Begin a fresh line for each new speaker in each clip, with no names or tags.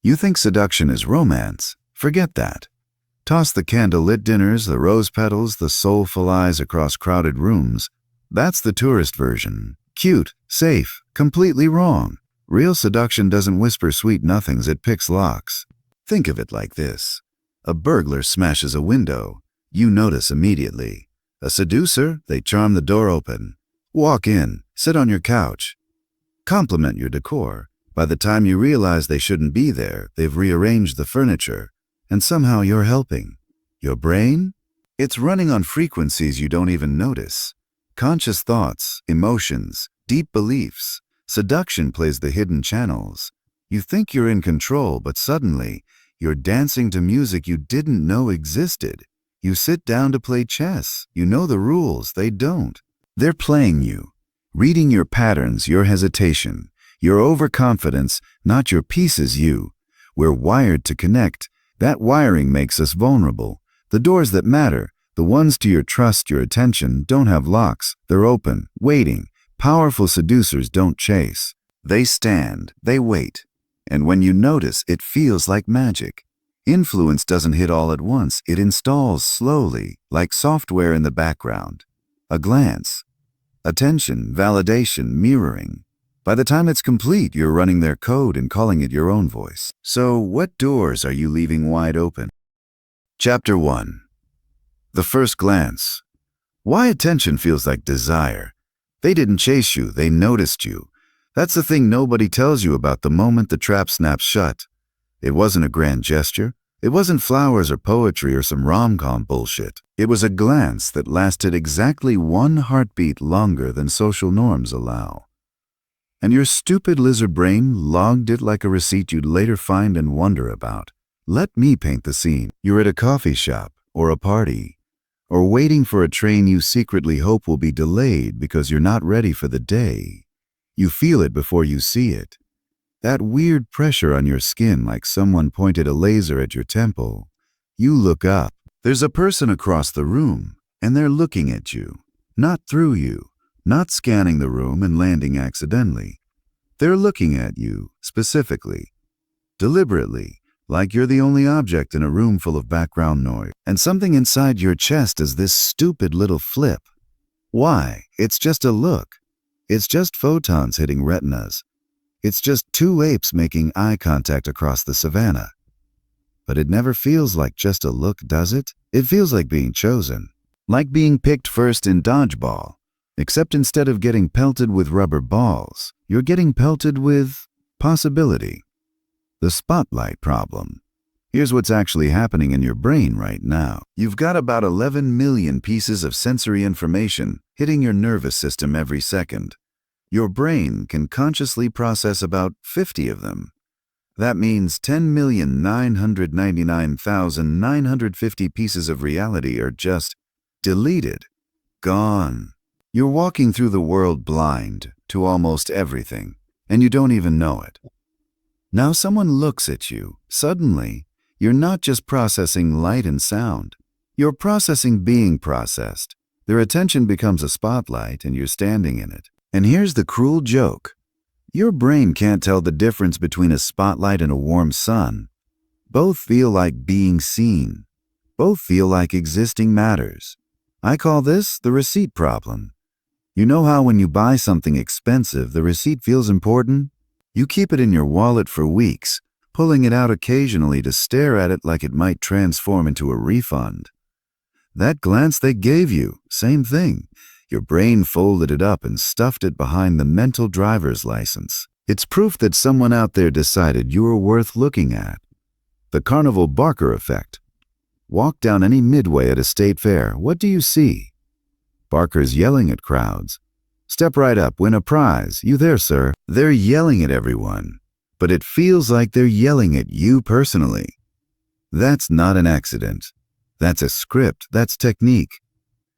You think seduction is romance? Forget that. Toss the candlelit dinners, the rose petals, the soulful eyes across crowded rooms. That's the tourist version. Cute, safe, completely wrong. Real seduction doesn't whisper sweet nothings, it picks locks. Think of it like this. A burglar smashes a window. You notice immediately. A seducer, they charm the door open. Walk in, sit on your couch. Compliment your decor. By the time you realize they shouldn't be there, they've rearranged the furniture. And somehow you're helping. Your brain? It's running on frequencies you don't even notice. Conscious thoughts, emotions, deep beliefs. Seduction plays the hidden channels. You think you're in control, but suddenly, you're dancing to music you didn't know existed. You sit down to play chess. You know the rules, they don't. They're playing you, reading your patterns, your hesitation, your overconfidence, not your pieces you. We're wired to connect. That wiring makes us vulnerable. The doors that matter, the ones to your trust, your attention, don't have locks. They're open, waiting. Powerful seducers don't chase. They stand, they wait. And when you notice, it feels like magic. Influence doesn't hit all at once. It installs slowly, like software in the background. A glance, attention, validation, mirroring. By the time it's complete, you're running their code and calling it your own voice. So what doors are you leaving wide open? Chapter 1. The first glance. Why attention feels like desire. They didn't chase you, they noticed you. That's the thing nobody tells you about the moment the trap snaps shut. It wasn't a grand gesture. It wasn't flowers or poetry or some rom-com bullshit. It was a glance that lasted exactly one heartbeat longer than social norms allow. And your stupid lizard brain logged it like a receipt you'd later find and wonder about. Let me paint the scene. You're at a coffee shop or a party, or waiting for a train you secretly hope will be delayed because you're not ready for the day. You feel it before you see it. That weird pressure on your skin like someone pointed a laser at your temple. You look up. There's a person across the room, and they're looking at you. Not through you, not scanning the room and landing accidentally. They're looking at you, specifically, deliberately, like you're the only object in a room full of background noise. And something inside your chest is this stupid little flip. Why? It's just a look. It's just photons hitting retinas. It's just two apes making eye contact across the savannah. But it never feels like just a look, does it? It feels like being chosen. Like being picked first in dodgeball. Except instead of getting pelted with rubber balls, you're getting pelted with possibility. The spotlight problem. Here's what's actually happening in your brain right now. You've got about 11 million pieces of sensory information hitting your nervous system every second. Your brain can consciously process about 50 of them. That means 10,999,950 pieces of reality are just deleted, gone. You're walking through the world blind to almost everything, and you don't even know it. Now someone looks at you. Suddenly, you're not just processing light and sound. You're processing being processed. Their attention becomes a spotlight, and you're standing in it. And here's the cruel joke. Your brain can't tell the difference between a spotlight and a warm sun. Both feel like being seen. Both feel like existing matters. I call this the receipt problem. You know how when you buy something expensive, the receipt feels important? You keep it in your wallet for weeks, pulling it out occasionally to stare at it like it might transform into a refund. That glance they gave you, same thing. Your brain folded it up and stuffed it behind the mental driver's license. It's proof that someone out there decided you were worth looking at. The Carnival Barker effect. Walk down any midway at a state fair. What do you see? Barkers yelling at crowds. Step right up, win a prize. You there, sir? They're yelling at everyone, but it feels like they're yelling at you personally. That's not an accident. That's a script. That's technique.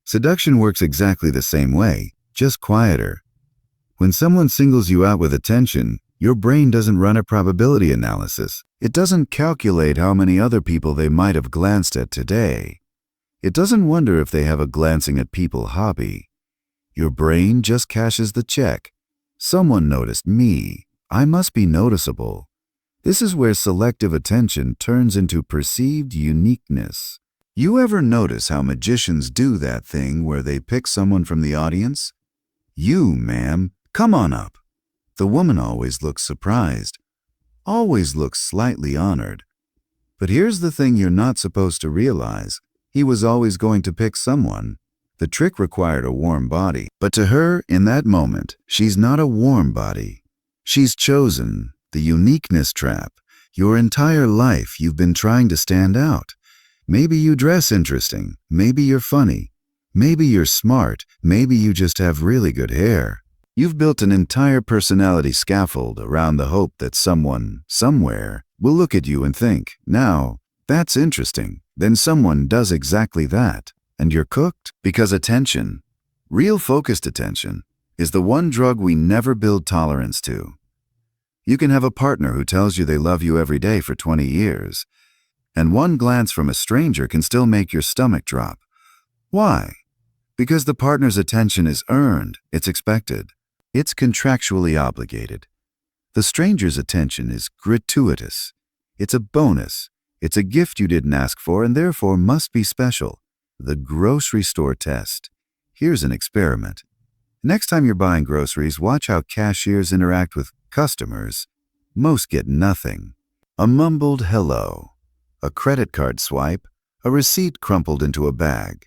Seduction works exactly the same way, just quieter. When someone singles you out with attention, your brain doesn't run a probability analysis. It doesn't calculate how many other people they might have glanced at today. It doesn't wonder if they have a glancing at people hobby. Your brain just cashes the check. Someone noticed me. I must be noticeable. This is where selective attention turns into perceived uniqueness. You ever notice how magicians do that thing where they pick someone from the audience? You, ma'am, come on up. The woman always looks surprised, always looks slightly honored. But here's the thing you're not supposed to realize. He was always going to pick someone. The trick required a warm body. But to her, in that moment, she's not a warm body. She's chosen the uniqueness trap. Your entire life you've been trying to stand out. Maybe you dress interesting. Maybe you're funny. Maybe you're smart. Maybe you just have really good hair. You've built an entire personality scaffold around the hope that someone, somewhere, will look at you and think, now, that's interesting. Then someone does exactly that. And you're cooked. Because attention, real focused attention, is the one drug we never build tolerance to. You can have a partner who tells you they love you every day for 20 years, and one glance from a stranger can still make your stomach drop. Why? Because the partner's attention is earned, it's expected, it's contractually obligated. The stranger's attention is gratuitous. It's a bonus. It's a gift you didn't ask for and therefore must be special. The grocery store test. Here's an experiment. Next time you're buying groceries, watch how cashiers interact with customers. Most get nothing. A mumbled hello, a credit card swipe, a receipt crumpled into a bag.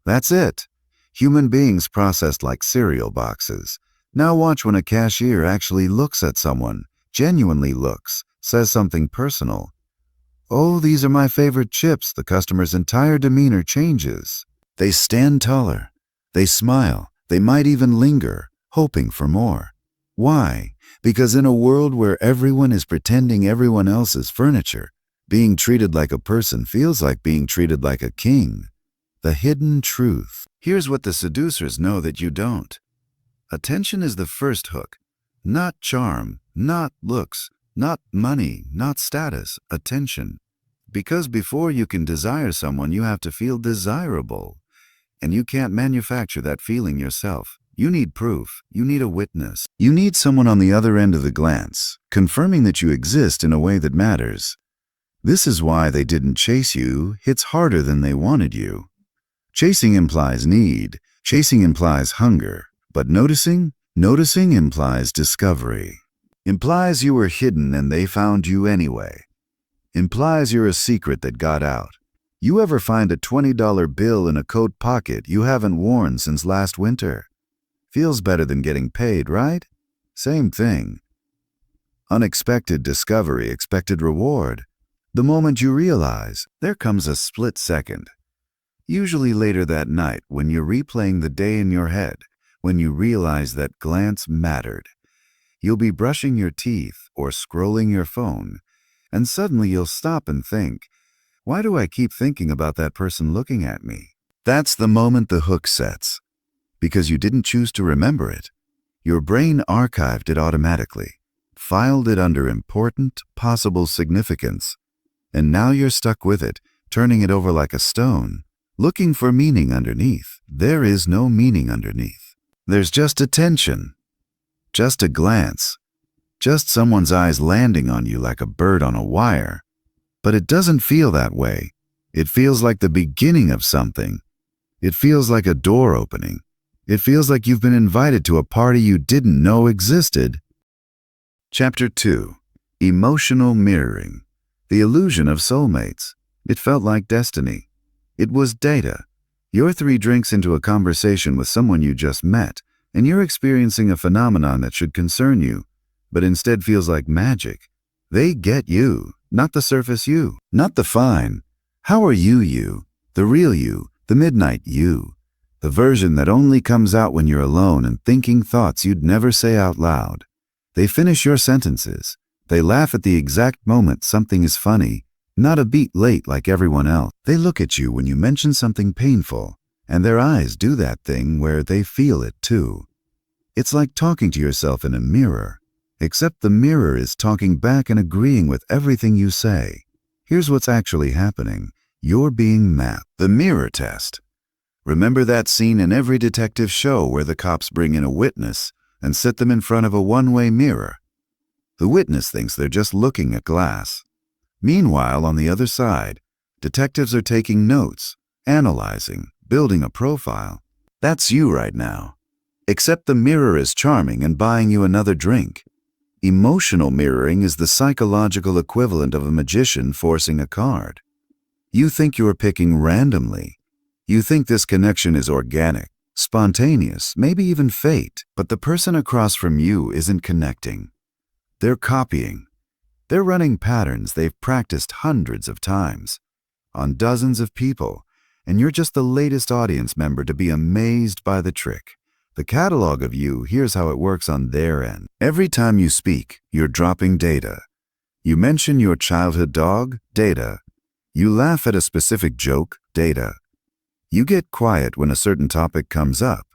That's it. Human beings processed like cereal boxes. Now watch when a cashier actually looks at someone, genuinely looks, says something personal. Oh, these are my favorite chips. The customer's entire demeanor changes. They stand taller. They smile. They might even linger, hoping for more. Why? Because in a world where everyone is pretending everyone else is furniture, being treated like a person feels like being treated like a king. The hidden truth. Here's what the seducers know that you don't. Attention is the first hook. Not charm, not looks, not money, not status, attention. Because before you can desire someone, you have to feel desirable. And you can't manufacture that feeling yourself. You need proof. You need a witness. You need someone on the other end of the glance, confirming that you exist in a way that matters. This is why they didn't chase you. Hits harder than they wanted you. Chasing implies need. Chasing implies hunger. But noticing implies discovery. Implies you were hidden and they found you anyway. Implies you're a secret that got out. You ever find a $20 bill in a coat pocket you haven't worn since last winter? Feels better than getting paid, right? Same thing. Unexpected discovery, expected reward. The moment you realize, there comes a split second. Usually later that night when you're replaying the day in your head, when you realize that glance mattered. You'll be brushing your teeth or scrolling your phone, and suddenly you'll stop and think, why do I keep thinking about that person looking at me? That's the moment the hook sets. Because you didn't choose to remember it. Your brain archived it automatically, filed it under important, possible significance, and now you're stuck with it, turning it over like a stone, looking for meaning underneath. There is no meaning underneath. There's just attention, just a glance, just someone's eyes landing on you like a bird on a wire. But it doesn't feel that way. It feels like the beginning of something. It feels like a door opening. It feels like you've been invited to a party you didn't know existed. Chapter 2. Emotional Mirroring. The Illusion of Soulmates. It felt like destiny. It was data. You're 3 drinks into a conversation with someone you just met, and you're experiencing a phenomenon that should concern you, but instead feels like magic. They get you, not the surface you, not the fine. How are you, the real you, the midnight you, the version that only comes out when you're alone and thinking thoughts you'd never say out loud. They finish your sentences. They laugh at the exact moment something is funny, not a beat late like everyone else. They look at you when you mention something painful, and their eyes do that thing where they feel it too. It's like talking to yourself in a mirror, except the mirror is talking back and agreeing with everything you say. Here's what's actually happening. You're being mapped. The mirror test. Remember that scene in every detective show where the cops bring in a witness and sit them in front of a one-way mirror? The witness thinks they're just looking at glass. Meanwhile, on the other side, detectives are taking notes, analyzing, building a profile. That's you right now. Except the mirror is charming and buying you another drink. Emotional mirroring is the psychological equivalent of a magician forcing a card. You think you're picking randomly. You think this connection is organic, spontaneous, maybe even fate, but the person across from you isn't connecting. They're copying. They're running patterns they've practiced hundreds of times, on dozens of people, and you're just the latest audience member to be amazed by the trick. The catalog of you hears how it works on their end. Every time you speak, you're dropping data. You mention your childhood dog, data. You laugh at a specific joke, data. You get quiet when a certain topic comes up.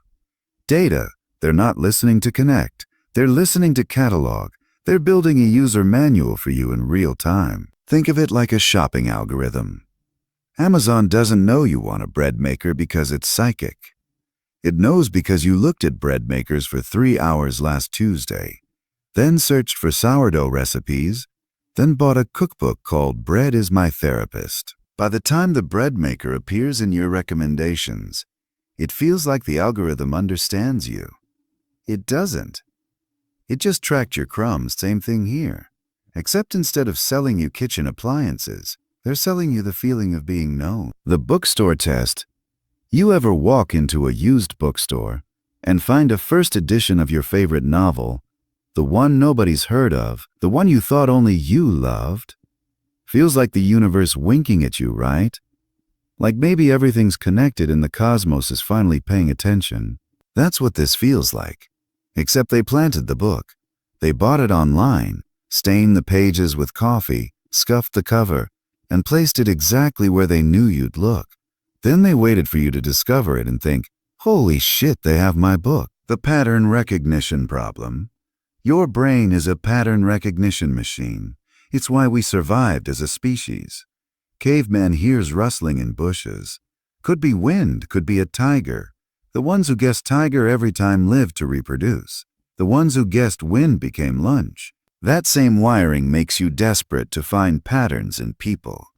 Data. They're not listening to connect. They're listening to catalog. They're building a user manual for you in real time. Think of it like a shopping algorithm. Amazon doesn't know you want a bread maker because it's psychic. It knows because you looked at bread makers for 3 hours last Tuesday, then searched for sourdough recipes, then bought a cookbook called Bread is My Therapist. By the time the bread maker appears in your recommendations, it feels like the algorithm understands you. It doesn't. It just tracked your crumbs, same thing here. Except instead of selling you kitchen appliances, they're selling you the feeling of being known. The bookstore test. You ever walk into a used bookstore and find a first edition of your favorite novel, the one nobody's heard of, the one you thought only you loved? Feels like the universe winking at you, right? Like maybe everything's connected and the cosmos is finally paying attention. That's what this feels like. Except they planted the book. They bought it online, stained the pages with coffee, scuffed the cover, and placed it exactly where they knew you'd look. Then they waited for you to discover it and think, holy shit, they have my book. The pattern recognition problem. Your brain is a pattern recognition machine. It's why we survived as a species. Caveman hears rustling in bushes. Could be wind, could be a tiger. The ones who guessed tiger every time lived to reproduce. The ones who guessed wind became lunch. That same wiring makes you desperate to find patterns in people.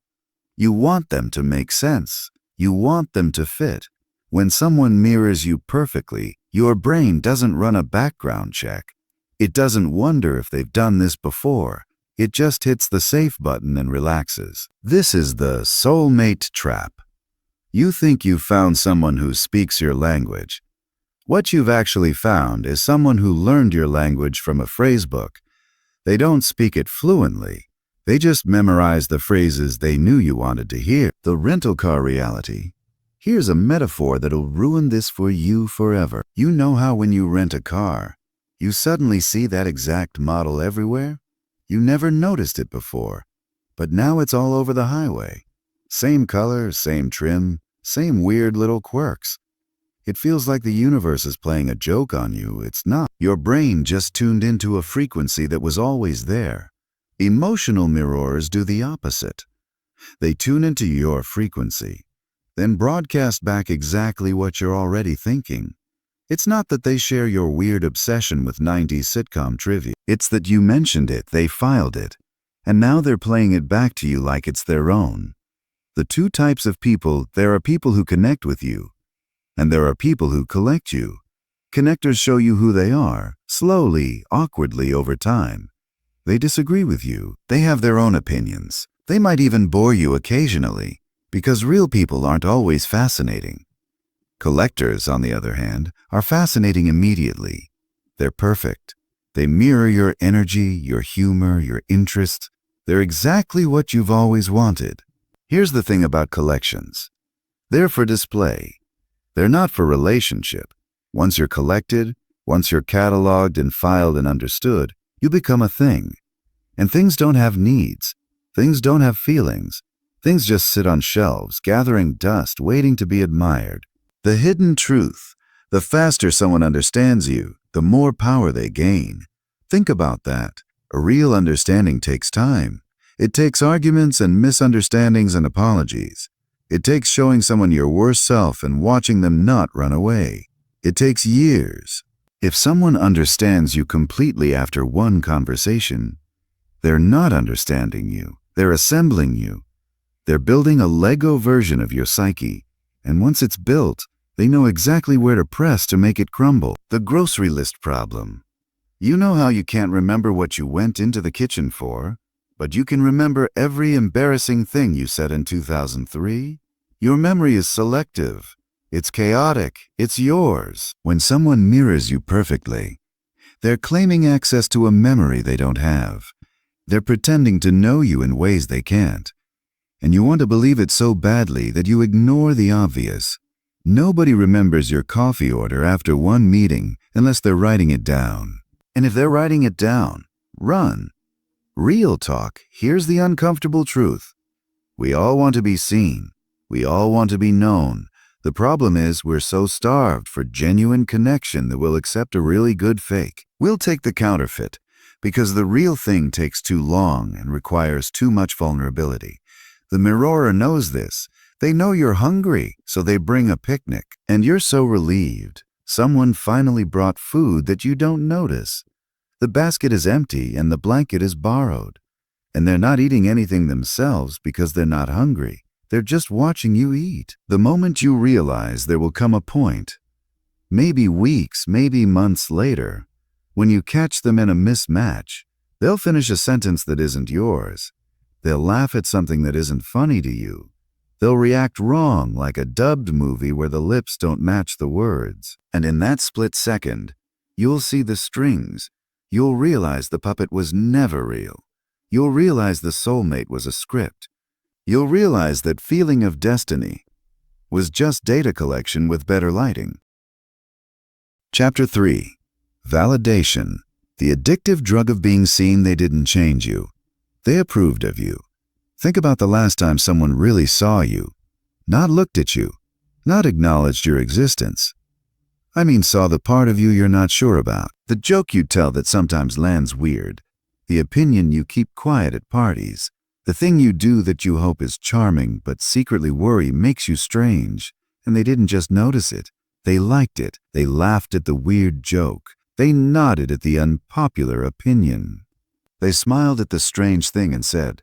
You want them to make sense. You want them to fit. When someone mirrors you perfectly, your brain doesn't run a background check. It doesn't wonder if they've done this before. It just hits the safe button and relaxes. This is the soulmate trap. You think you've found someone who speaks your language. What you've actually found is someone who learned your language from a phrasebook. They don't speak it fluently. They just memorize the phrases they knew you wanted to hear. The rental car reality. Here's a metaphor that'll ruin this for you forever. You know how when you rent a car, you suddenly see that exact model everywhere? You never noticed it before, but now it's all over the highway. Same color, same trim, same weird little quirks. It feels like the universe is playing a joke on you. It's not. Your brain just tuned into a frequency that was always there. Emotional mirrors do the opposite. They tune into your frequency, then broadcast back exactly what you're already thinking. It's not that they share your weird obsession with 90s sitcom trivia. It's that you mentioned it, they filed it, and now they're playing it back to you like it's their own. The two types of people, there are people who connect with you, and there are people who collect you. Connectors show you who they are, slowly, awkwardly over time. They disagree with you. They have their own opinions. They might even bore you occasionally, because real people aren't always fascinating. Collectors, on the other hand, are fascinating immediately. They're perfect. They mirror your energy, your humor, your interest. They're exactly what you've always wanted. Here's the thing about collections. They're for display. They're not for relationship. Once you're collected, once you're cataloged and filed and understood, you become a thing. And things don't have needs. Things don't have feelings. Things just sit on shelves, gathering dust, waiting to be admired. The hidden truth. The faster someone understands you, the more power they gain. Think about that. A real understanding takes time. It takes arguments and misunderstandings and apologies. It takes showing someone your worst self and watching them not run away. It takes years. If someone understands you completely after one conversation, they're not understanding you. They're assembling you. They're building a Lego version of your psyche, and once it's built, they know exactly where to press to make it crumble. The grocery list problem. You know how you can't remember what you went into the kitchen for, but you can remember every embarrassing thing you said in 2003? Your memory is selective. It's chaotic. It's yours. When someone mirrors you perfectly, they're claiming access to a memory they don't have. They're pretending to know you in ways they can't. And you want to believe it so badly that you ignore the obvious. Nobody remembers your coffee order after one meeting unless they're writing it down. And if they're writing it down, run. Real talk, here's the uncomfortable truth. We all want to be seen. We all want to be known. The problem is we're so starved for genuine connection that we'll accept a really good fake. We'll take the counterfeit because the real thing takes too long and requires too much vulnerability. The mirrorer knows this. They know you're hungry, so they bring a picnic. And you're so relieved. Someone finally brought food that you don't notice. The basket is empty and the blanket is borrowed. And they're not eating anything themselves because they're not hungry. They're just watching you eat. The moment you realize there will come a point, maybe weeks, maybe months later, when you catch them in a mismatch, they'll finish a sentence that isn't yours. They'll laugh at something that isn't funny to you. They'll react wrong like a dubbed movie where the lips don't match the words. And in that split second, you'll see the strings. You'll realize the puppet was never real. You'll realize the soulmate was a script. You'll realize that feeling of destiny was just data collection with better lighting. Chapter 3. Validation. The addictive drug of being seen. They didn't change you. They approved of you. Think about the last time someone really saw you, not looked at you, not acknowledged your existence. I mean, saw the part of you you're not sure about, the joke you tell that sometimes lands weird, the opinion you keep quiet at parties, the thing you do that you hope is charming but secretly worry makes you strange. And they didn't just notice it. They liked it. They laughed at the weird joke. They nodded at the unpopular opinion. They smiled at the strange thing and said,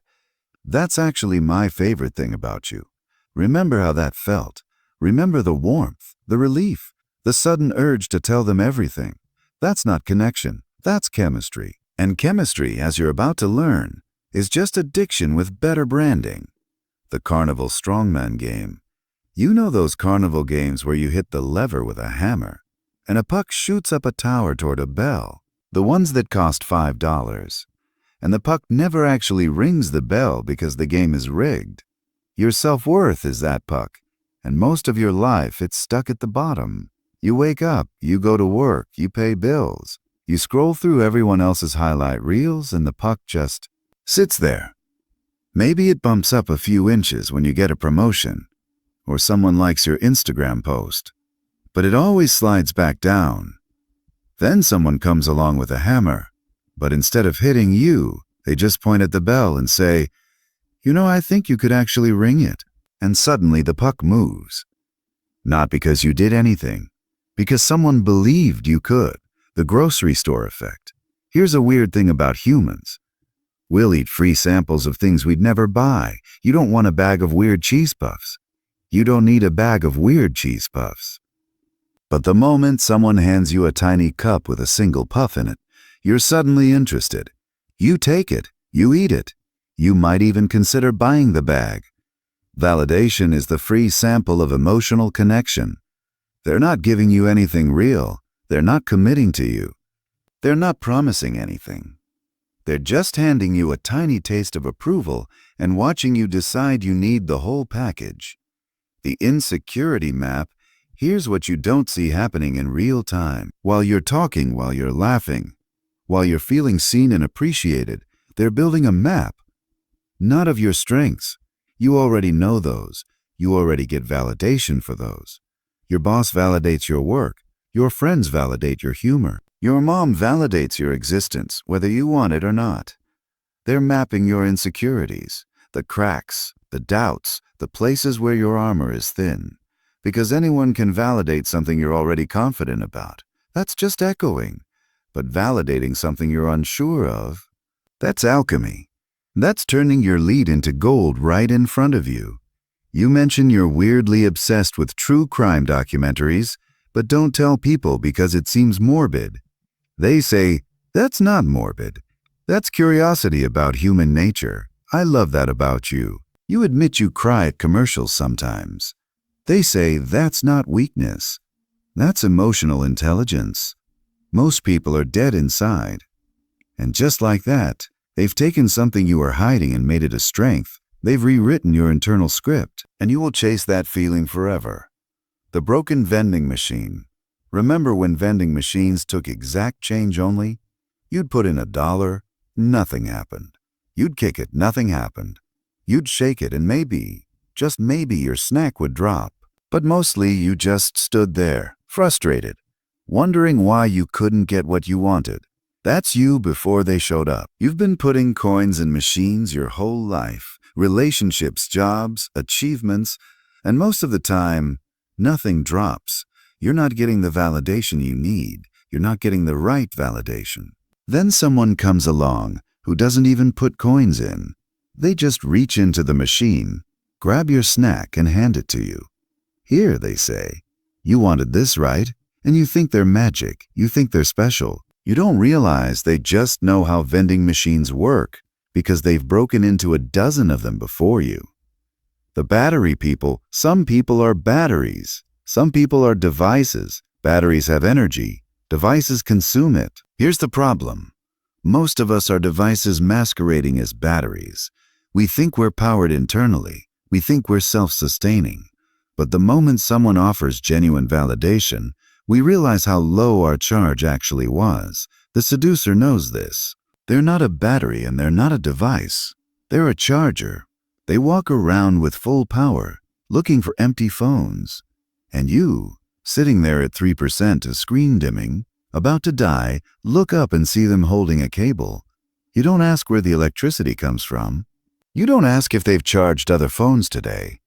"That's actually my favorite thing about you. Remember how that felt. Remember the warmth, the relief, the sudden urge to tell them everything. That's not connection. That's chemistry. And chemistry, as you're about to learn, is just addiction with better branding." The carnival strongman game. You know those carnival games where you hit the lever with a hammer, and a puck shoots up a tower toward a bell, the ones that cost $5. And the puck never actually rings the bell because the game is rigged. Your self-worth is that puck, and most of your life it's stuck at the bottom. You wake up, you go to work, you pay bills, you scroll through everyone else's highlight reels, and the puck just sits there. Maybe it bumps up a few inches when you get a promotion, or someone likes your Instagram post, but it always slides back down. Then someone comes along with a hammer, but instead of hitting you, they just point at the bell and say, "You know, I think you could actually ring it." And suddenly the puck moves. Not because you did anything, because someone believed you could. The grocery store effect. Here's a weird thing about humans. We'll eat free samples of things we'd never buy. You don't want a bag of weird cheese puffs. You don't need a bag of weird cheese puffs. But the moment someone hands you a tiny cup with a single puff in it, you're suddenly interested. You take it. You eat it. You might even consider buying the bag. Validation is the free sample of emotional connection. They're not giving you anything real. They're not committing to you. They're not promising anything. They're just handing you a tiny taste of approval and watching you decide you need the whole package. The insecurity map. Here's what you don't see happening in real time. While you're talking, while you're laughing, while you're feeling seen and appreciated, they're building a map. Not of your strengths. You already know those. You already get validation for those. Your boss validates your work. Your friends validate your humor. Your mom validates your existence, whether you want it or not. They're mapping your insecurities, the cracks, the doubts, the places where your armor is thin. Because anyone can validate something you're already confident about. That's just echoing. But validating something you're unsure of, that's alchemy. That's turning your lead into gold right in front of you. You mention you're weirdly obsessed with true crime documentaries, but don't tell people because it seems morbid. They say, that's not morbid. That's curiosity about human nature. I love that about you. You admit you cry at commercials sometimes. They say, that's not weakness. That's emotional intelligence. Most people are dead inside. And just like that, they've taken something you are hiding and made it a strength. They've rewritten your internal script, and you will chase that feeling forever. The broken vending machine. Remember when vending machines took exact change only? You'd put in $1, nothing happened. You'd kick it, nothing happened. You'd shake it, and maybe, just maybe, your snack would drop. But mostly you just stood there, frustrated, wondering why you couldn't get what you wanted. That's you before they showed up. You've been putting coins in machines your whole life. Relationships, jobs, achievements, and most of the time, nothing drops. You're not getting the validation you need. You're not getting the right validation. Then someone comes along who doesn't even put coins in. They just reach into the machine, grab your snack, and hand it to you. Here, they say, you wanted this, right? And you think they're magic. You think they're special. You don't realize they just know how vending machines work because they've broken into a dozen of them before you. The battery people, some people are batteries. Some people are devices. Batteries have energy. Devices consume it. Here's the problem. Most of us are devices masquerading as batteries. We think we're powered internally. We think we're self-sustaining. But the moment someone offers genuine validation, we realize how low our charge actually was. The seducer knows this. They're not a battery and they're not a device. They're a charger. They walk around with full power, looking for empty phones. And you, sitting there at 3% to screen dimming, about to die, look up and see them holding a cable. You don't ask where the electricity comes from. You don't ask if they've charged other phones today.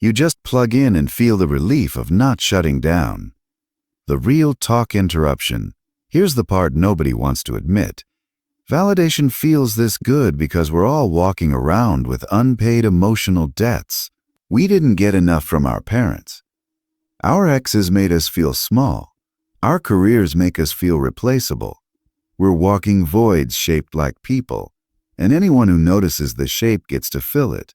You just plug in and feel the relief of not shutting down. The real talk interruption. Here's the part nobody wants to admit. Validation feels this good because we're all walking around with unpaid emotional debts. We didn't get enough from our parents. Our exes made us feel small. Our careers make us feel replaceable. We're walking voids shaped like people, and anyone who notices the shape gets to fill it.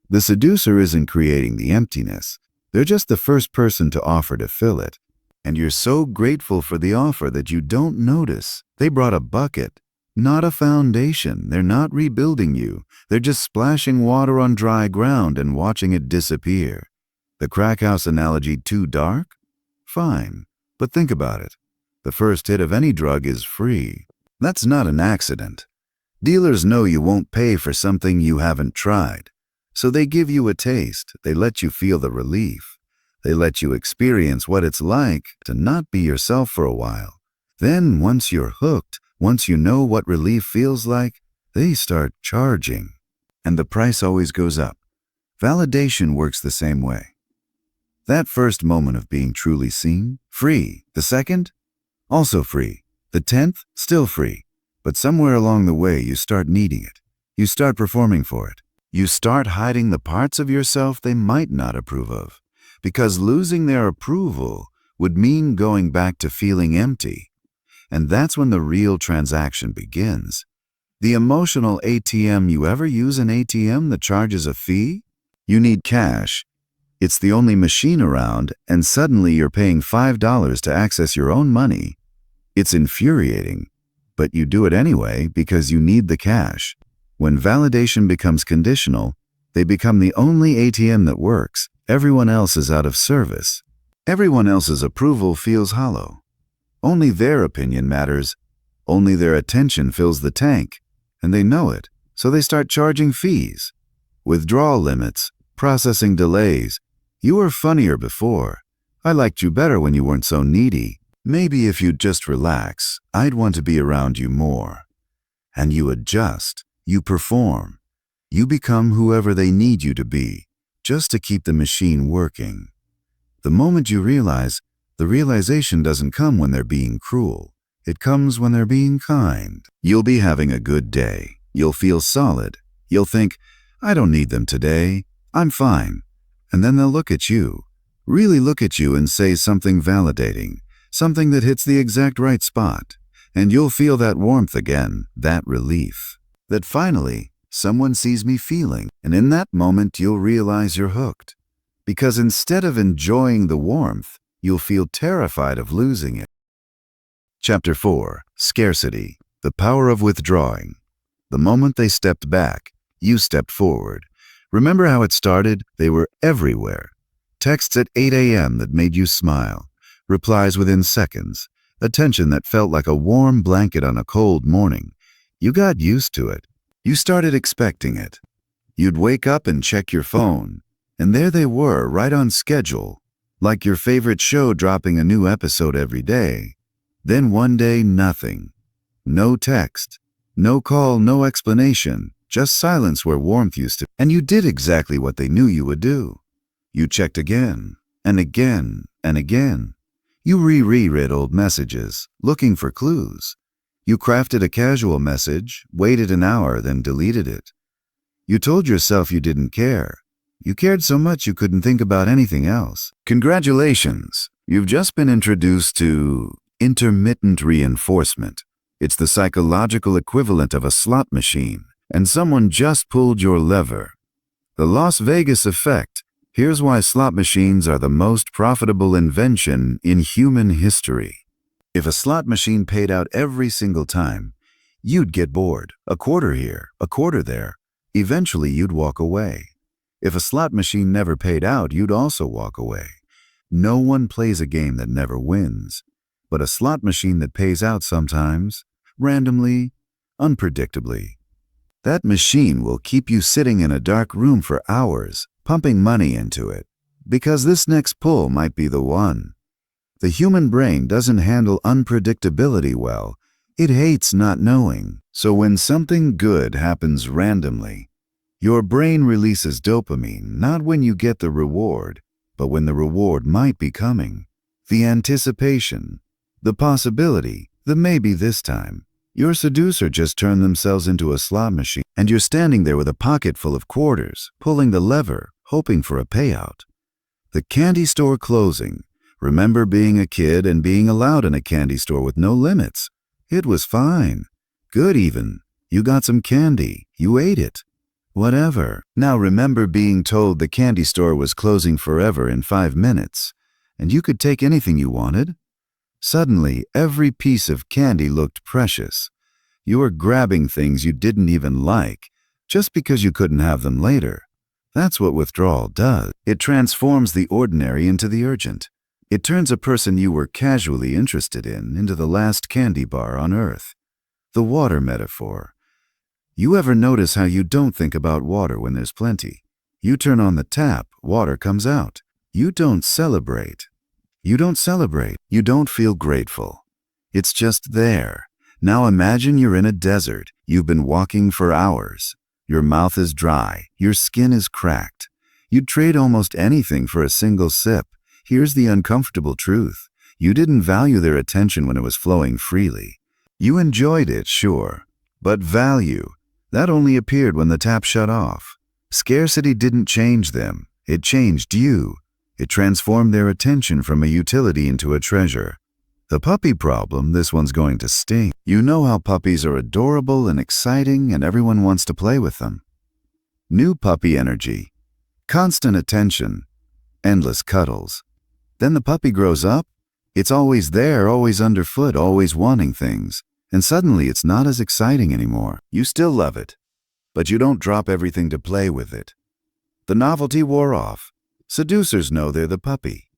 The seducer isn't creating the emptiness. They're just the first person to offer to fill it. And you're so grateful for the offer that you don't notice. They brought a bucket, not a foundation. They're not rebuilding you. They're just splashing water on dry ground and watching it disappear. The crack house analogy too dark? Fine, but think about it. The first hit of any drug is free. That's not an accident. Dealers know you won't pay for something you haven't tried. So they give you a taste. They let you feel the relief. They let you experience what it's like to not be yourself for a while. Then, once you're hooked, once you know what relief feels like, they start charging. And the price always goes up. Validation works the same way. That first moment of being truly seen, free. The second, also free. The 10th, still free. But somewhere along the way, you start needing it. You start performing for it. You start hiding the parts of yourself they might not approve of. Because losing their approval would mean going back to feeling empty. And that's when the real transaction begins. The emotional ATM. You ever use an ATM that charges a fee? You need cash. It's the only machine around, and suddenly you're paying $5 to access your own money. It's infuriating, but you do it anyway because you need the cash. When validation becomes conditional, they become the only ATM that works. Everyone else is out of service. Everyone else's approval feels hollow. Only their opinion matters. Only their attention fills the tank, and they know it, so they start charging fees. Withdrawal limits, processing delays. You were funnier before. I liked you better when you weren't so needy. Maybe if you'd just relax, I'd want to be around you more. And you adjust. You perform. You become whoever they need you to be, just to keep the machine working. The moment you realize, validation The realization doesn't come when they're being cruel. It comes when they're being kind. You'll be having a good day. You'll feel solid. You'll think, I don't need them today. I'm fine. And then they'll look at you, really look at you and say something validating, something that hits the exact right spot. And you'll feel that warmth again, that relief. That finally, someone sees me feeling. And in that moment, you'll realize you're hooked. Because instead of enjoying the warmth, you'll feel terrified of losing it. Chapter 4. Scarcity. The power of withdrawing. The moment they stepped back, you stepped forward. Remember how it started? They were everywhere. Texts at 8 a.m. that made you smile. Replies within seconds. Attention that felt like a warm blanket on a cold morning. You got used to it. You started expecting it. You'd wake up and check your phone. And there they were, right on schedule. Like your favorite show dropping a new episode every day. Then one day, nothing. No text. No call, no explanation. Just silence where warmth used to. And you did exactly what they knew you would do. You checked again, and again, and again. You reread old messages, looking for clues. You crafted a casual message, waited an hour, then deleted it. You told yourself you didn't care. You cared so much you couldn't think about anything else. Congratulations! You've just been introduced to intermittent reinforcement. It's the psychological equivalent of a slot machine, and someone just pulled your lever. The Las Vegas effect. Here's why slot machines are the most profitable invention in human history. If a slot machine paid out every single time, you'd get bored. A quarter here, a quarter there. Eventually, you'd walk away. If a slot machine never paid out, you'd also walk away. No one plays a game that never wins. But a slot machine that pays out sometimes, randomly, unpredictably. That machine will keep you sitting in a dark room for hours, pumping money into it, because this next pull might be the one. The human brain doesn't handle unpredictability well. It hates not knowing. So when something good happens randomly, your brain releases dopamine not when you get the reward, but when the reward might be coming. The anticipation, the possibility, the maybe this time. Your seducer just turned themselves into a slot machine, and you're standing there with a pocket full of quarters, pulling the lever, hoping for a payout. The candy store closing. Remember being a kid and being allowed in a candy store with no limits. It was fine. Good even. You got some candy. You ate it. Whatever. Now remember being told the candy store was closing forever in 5 minutes, and you could take anything you wanted? Suddenly, every piece of candy looked precious. You were grabbing things you didn't even like, just because you couldn't have them later. That's what withdrawal does. It transforms the ordinary into the urgent. It turns a person you were casually interested in into the last candy bar on earth. The water metaphor. You ever notice how you don't think about water when there's plenty? You turn on the tap, water comes out. You don't celebrate. You don't celebrate. You don't feel grateful. It's just there. Now imagine you're in a desert. You've been walking for hours. Your mouth is dry. Your skin is cracked. You'd trade almost anything for a single sip. Here's the uncomfortable truth. You didn't value their attention when it was flowing freely. You enjoyed it, sure. But value, that only appeared when the tap shut off. Scarcity didn't change them. It changed you. It transformed their attention from a utility into a treasure. The puppy problem, this one's going to sting. You know how puppies are adorable and exciting and everyone wants to play with them. New puppy energy. Constant attention. Endless cuddles. Then the puppy grows up. It's always there, always underfoot, always wanting things. And suddenly it's not as exciting anymore. You still love it, but you don't drop everything to play with it. The novelty wore off. Seducers know they're the puppy.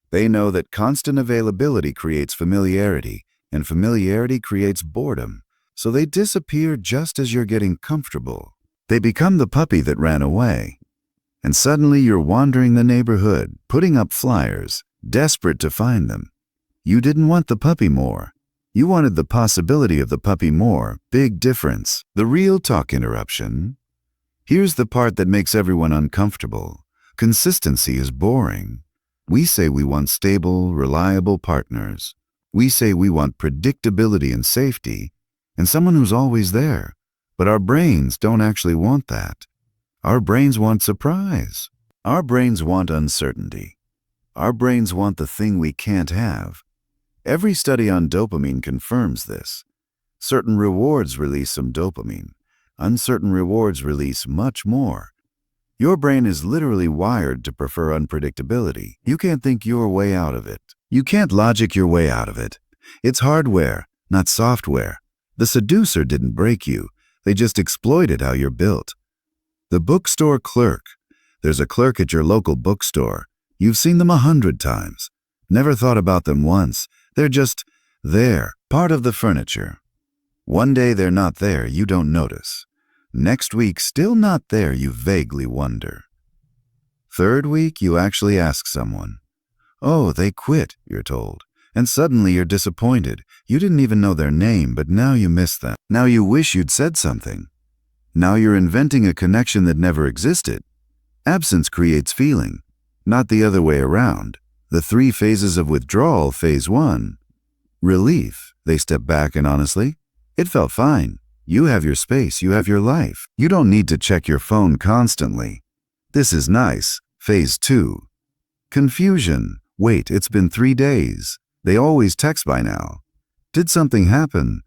They know that constant availability creates familiarity, and familiarity creates boredom. So they disappear just as you're getting comfortable. They become the puppy that ran away. And suddenly you're wandering the neighborhood, putting up flyers, desperate to find them. You didn't want the puppy more. You wanted the possibility of the puppy more. Big difference. The real talk interruption. Here's the part that makes everyone uncomfortable. Consistency is boring. We say we want stable, reliable partners. We say we want predictability and safety, and someone who's always there. But our brains don't actually want that. Our brains want surprise. Our brains want uncertainty. Our brains want the thing we can't have. Every study on dopamine confirms this. Certain rewards release some dopamine. Uncertain rewards release much more. Your brain is literally wired to prefer unpredictability. You can't think your way out of it. You can't logic your way out of it. It's hardware, not software. The seducer didn't break you. They just exploited how you're built. The bookstore clerk. There's a clerk at your local bookstore. You've seen them 100 times. Never thought about them once. They're just there, part of the furniture. One day they're not there, you don't notice. Next week, still not there, you vaguely wonder. Third week, you actually ask someone. Oh, they quit, you're told. And suddenly you're disappointed. You didn't even know their name, but now you miss them. Now you wish you'd said something. Now you're inventing a connection that never existed. Absence creates feeling, not the other way around. The 3 phases of withdrawal. Phase 1. Relief. They step back and honestly, it felt fine. You have your space, you have your life. You don't need to check your phone constantly. This is nice. Phase 2. Confusion. Wait, it's been 3 days. They always text by now. Did something happen?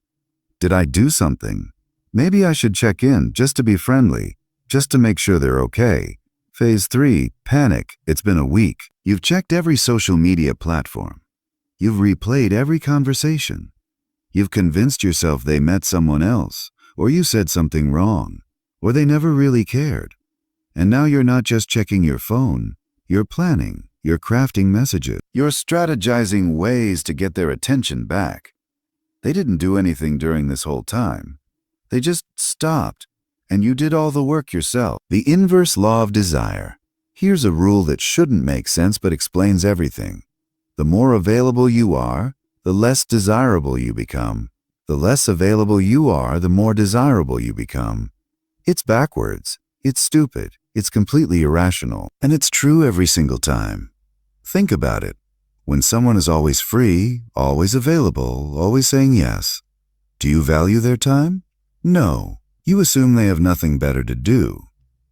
Did I do something? Maybe I should check in just to be friendly, just to make sure they're okay. Phase 3. Panic. It's been a week. You've checked every social media platform. You've replayed every conversation. You've convinced yourself they met someone else, or you said something wrong, or they never really cared. And now you're not just checking your phone, you're planning, you're crafting messages, you're strategizing ways to get their attention back. They didn't do anything during this whole time. They just stopped, and you did all the work yourself. The inverse law of desire. Here's a rule that shouldn't make sense but explains everything. The more available you are, the less desirable you become. The less available you are, the more desirable you become. It's backwards. It's stupid. It's completely irrational. And it's true every single time. Think about it. When someone is always free, always available, always saying yes, do you value their time? No. You assume they have nothing better to do.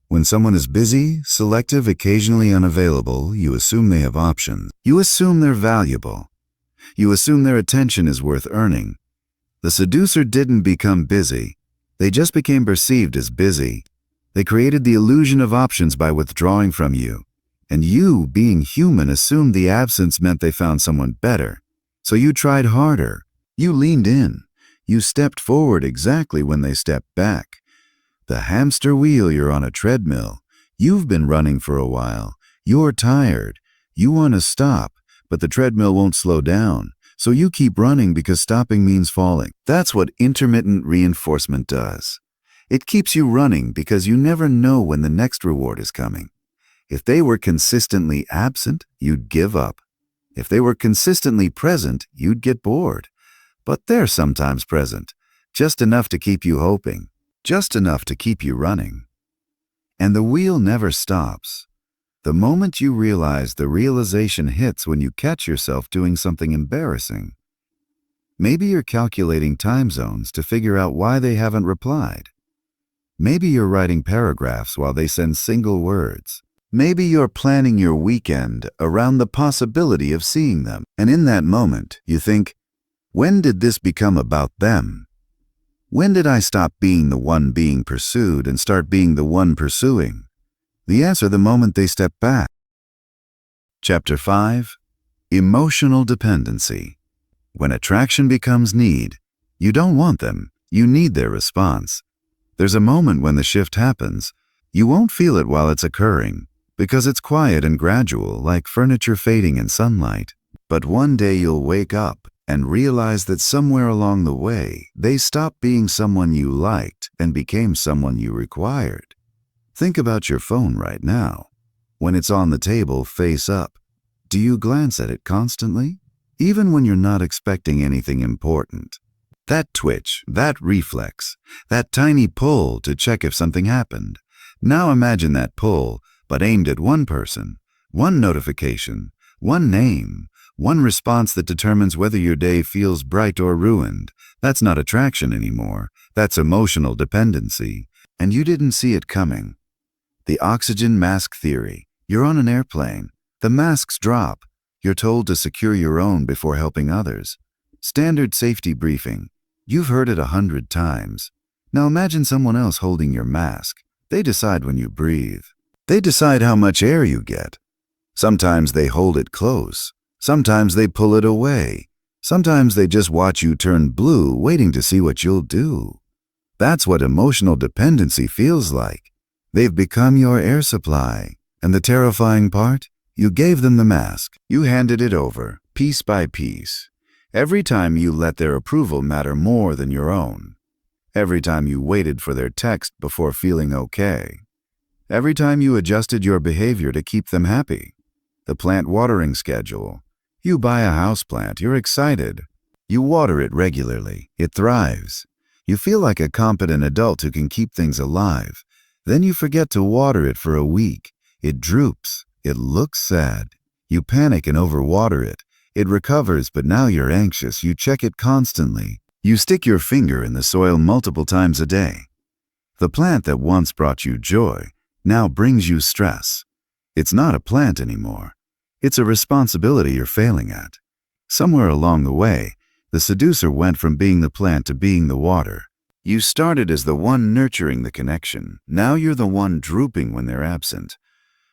When someone is busy, selective, occasionally unavailable, you assume they have options. You assume they're valuable. You assume their attention is worth earning. The seducer didn't become busy. They just became perceived as busy. They created the illusion of options by withdrawing from you. And you, being human, assumed the absence meant they found someone better. So you tried harder. You leaned in. You stepped forward exactly when they stepped back. The hamster wheel, you're on a treadmill. You've been running for a while. You're tired. You want to stop. But the treadmill won't slow down, so you keep running because stopping means falling. That's what intermittent reinforcement does. It keeps you running because you never know when the next reward is coming. If they were consistently absent, you'd give up. If they were consistently present, you'd get bored. But they're sometimes present, just enough to keep you hoping, just enough to keep you running. And the wheel never stops. The moment you realize, the realization hits when you catch yourself doing something embarrassing. Maybe you're calculating time zones to figure out why they haven't replied. Maybe you're writing paragraphs while they send single words. Maybe you're planning your weekend around the possibility of seeing them. And in that moment, you think, when did this become about them? When did I stop being the one being pursued and start being the one pursuing? The answer the moment they step back. Chapter 5. Emotional Dependency. When attraction becomes need, you don't want them, you need their response. There's a moment when the shift happens. You won't feel it while it's occurring, because it's quiet and gradual, like furniture fading in sunlight. But one day you'll wake up and realize that somewhere along the way, they stopped being someone you liked and became someone you required. Think about your phone right now. When it's on the table face up, do you glance at it constantly? Even when you're not expecting anything important. That twitch, that reflex, that tiny pull to check if something happened. Now imagine that pull, but aimed at one person, one notification, One name, one response that determines whether your day feels bright or ruined. That's not attraction anymore. That's emotional dependency. And you didn't see it coming. The oxygen mask theory. You're on an airplane. The masks drop. You're told to secure your own before helping others. Standard safety briefing. You've heard it 100 times. Now imagine someone else holding your mask. They decide when you breathe. They decide how much air you get. Sometimes they hold it close. Sometimes they pull it away. Sometimes they just watch you turn blue, waiting to see what you'll do. That's what emotional dependency feels like. They've become your air supply. And the terrifying part? You gave them the mask. You handed it over, piece by piece. Every time you let their approval matter more than your own. Every time you waited for their text before feeling okay. Every time you adjusted your behavior to keep them happy. The plant watering schedule. You buy a houseplant, you're excited. You water it regularly, it thrives. You feel like a competent adult who can keep things alive. Then you forget to water it for a week. It droops, it looks sad. You panic and overwater it. It recovers, but now you're anxious. You check it constantly. You stick your finger in the soil multiple times a day. The plant that once brought you joy now brings you stress. It's not a plant anymore. It's a responsibility you're failing at. Somewhere along the way, the seducer went from being the plant to being the water. You started as the one nurturing the connection. Now you're the one drooping when they're absent.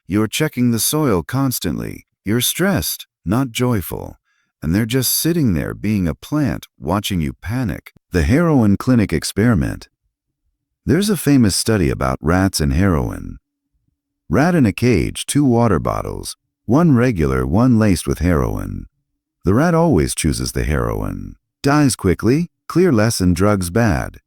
You're checking the soil constantly. You're stressed, not joyful. And they're just sitting there being a plant, watching you panic. The heroin clinic experiment. There's a famous study about rats and heroin. Rat in a cage, 2 water bottles, one regular, one laced with heroin. The rat always chooses the heroin. Dies quickly, clear lesson, drugs bad.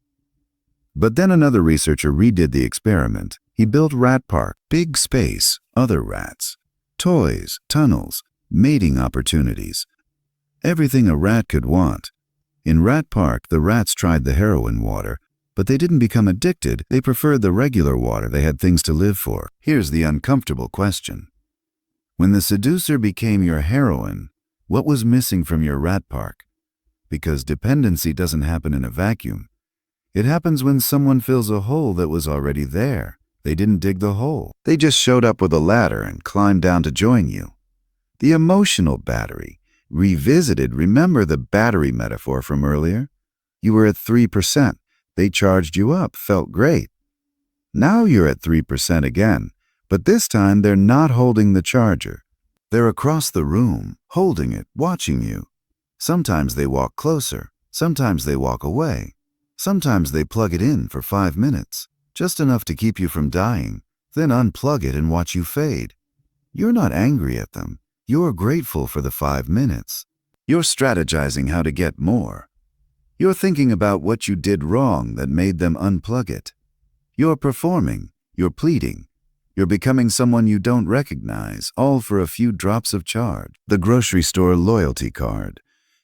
But then another researcher redid the experiment. He built Rat Park, big space, other rats, toys, tunnels, mating opportunities. Everything a rat could want. In Rat Park, the rats tried the heroin water, but they didn't become addicted. They preferred the regular water. They had things to live for. Here's the uncomfortable question. When the seducer became your heroine, what was missing from your Rat Park? Because dependency doesn't happen in a vacuum. It happens when someone fills a hole that was already there. They didn't dig the hole. They just showed up with a ladder and climbed down to join you. The emotional battery. Revisited. Remember the battery metaphor from earlier? You were at 3%. They charged you up, felt great. Now you're at 3% again, but this time they're not holding the charger. They're across the room, holding it, watching you. Sometimes they walk closer, sometimes they walk away. Sometimes they plug it in for 5 minutes, just enough to keep you from dying, then unplug it and watch you fade. You're not angry at them. You're grateful for the 5 minutes. You're strategizing how to get more. You're thinking about what you did wrong that made them unplug it. You're performing. You're pleading. You're becoming someone you don't recognize, all for a few drops of charge. The grocery store loyalty card.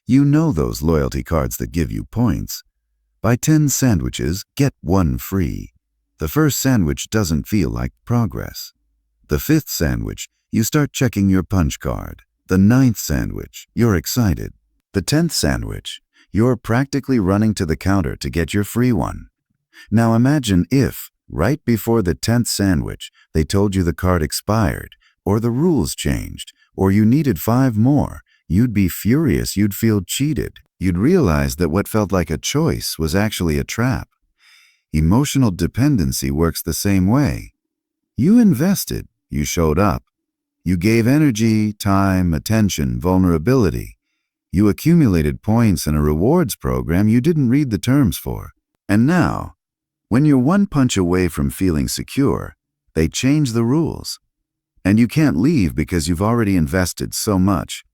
You know those loyalty cards that give you points. Buy 10 sandwiches, get 1 free. The first sandwich doesn't feel like progress. The 5th sandwich, you start checking your punch card. The 9th sandwich, you're excited. The 10th sandwich, you're practically running to the counter to get your free one. Now imagine if, right before the 10th sandwich, they told you the card expired, or the rules changed, or you needed 5 more. You'd be furious. You'd feel cheated. You'd realize that what felt like a choice was actually a trap. Emotional dependency works the same way. You invested. You showed up. You gave energy, time, attention, vulnerability. You accumulated points in a rewards program you didn't read the terms for. And now, when you're 1 punch away from feeling secure, they change the rules. And you can't leave because you've already invested so much.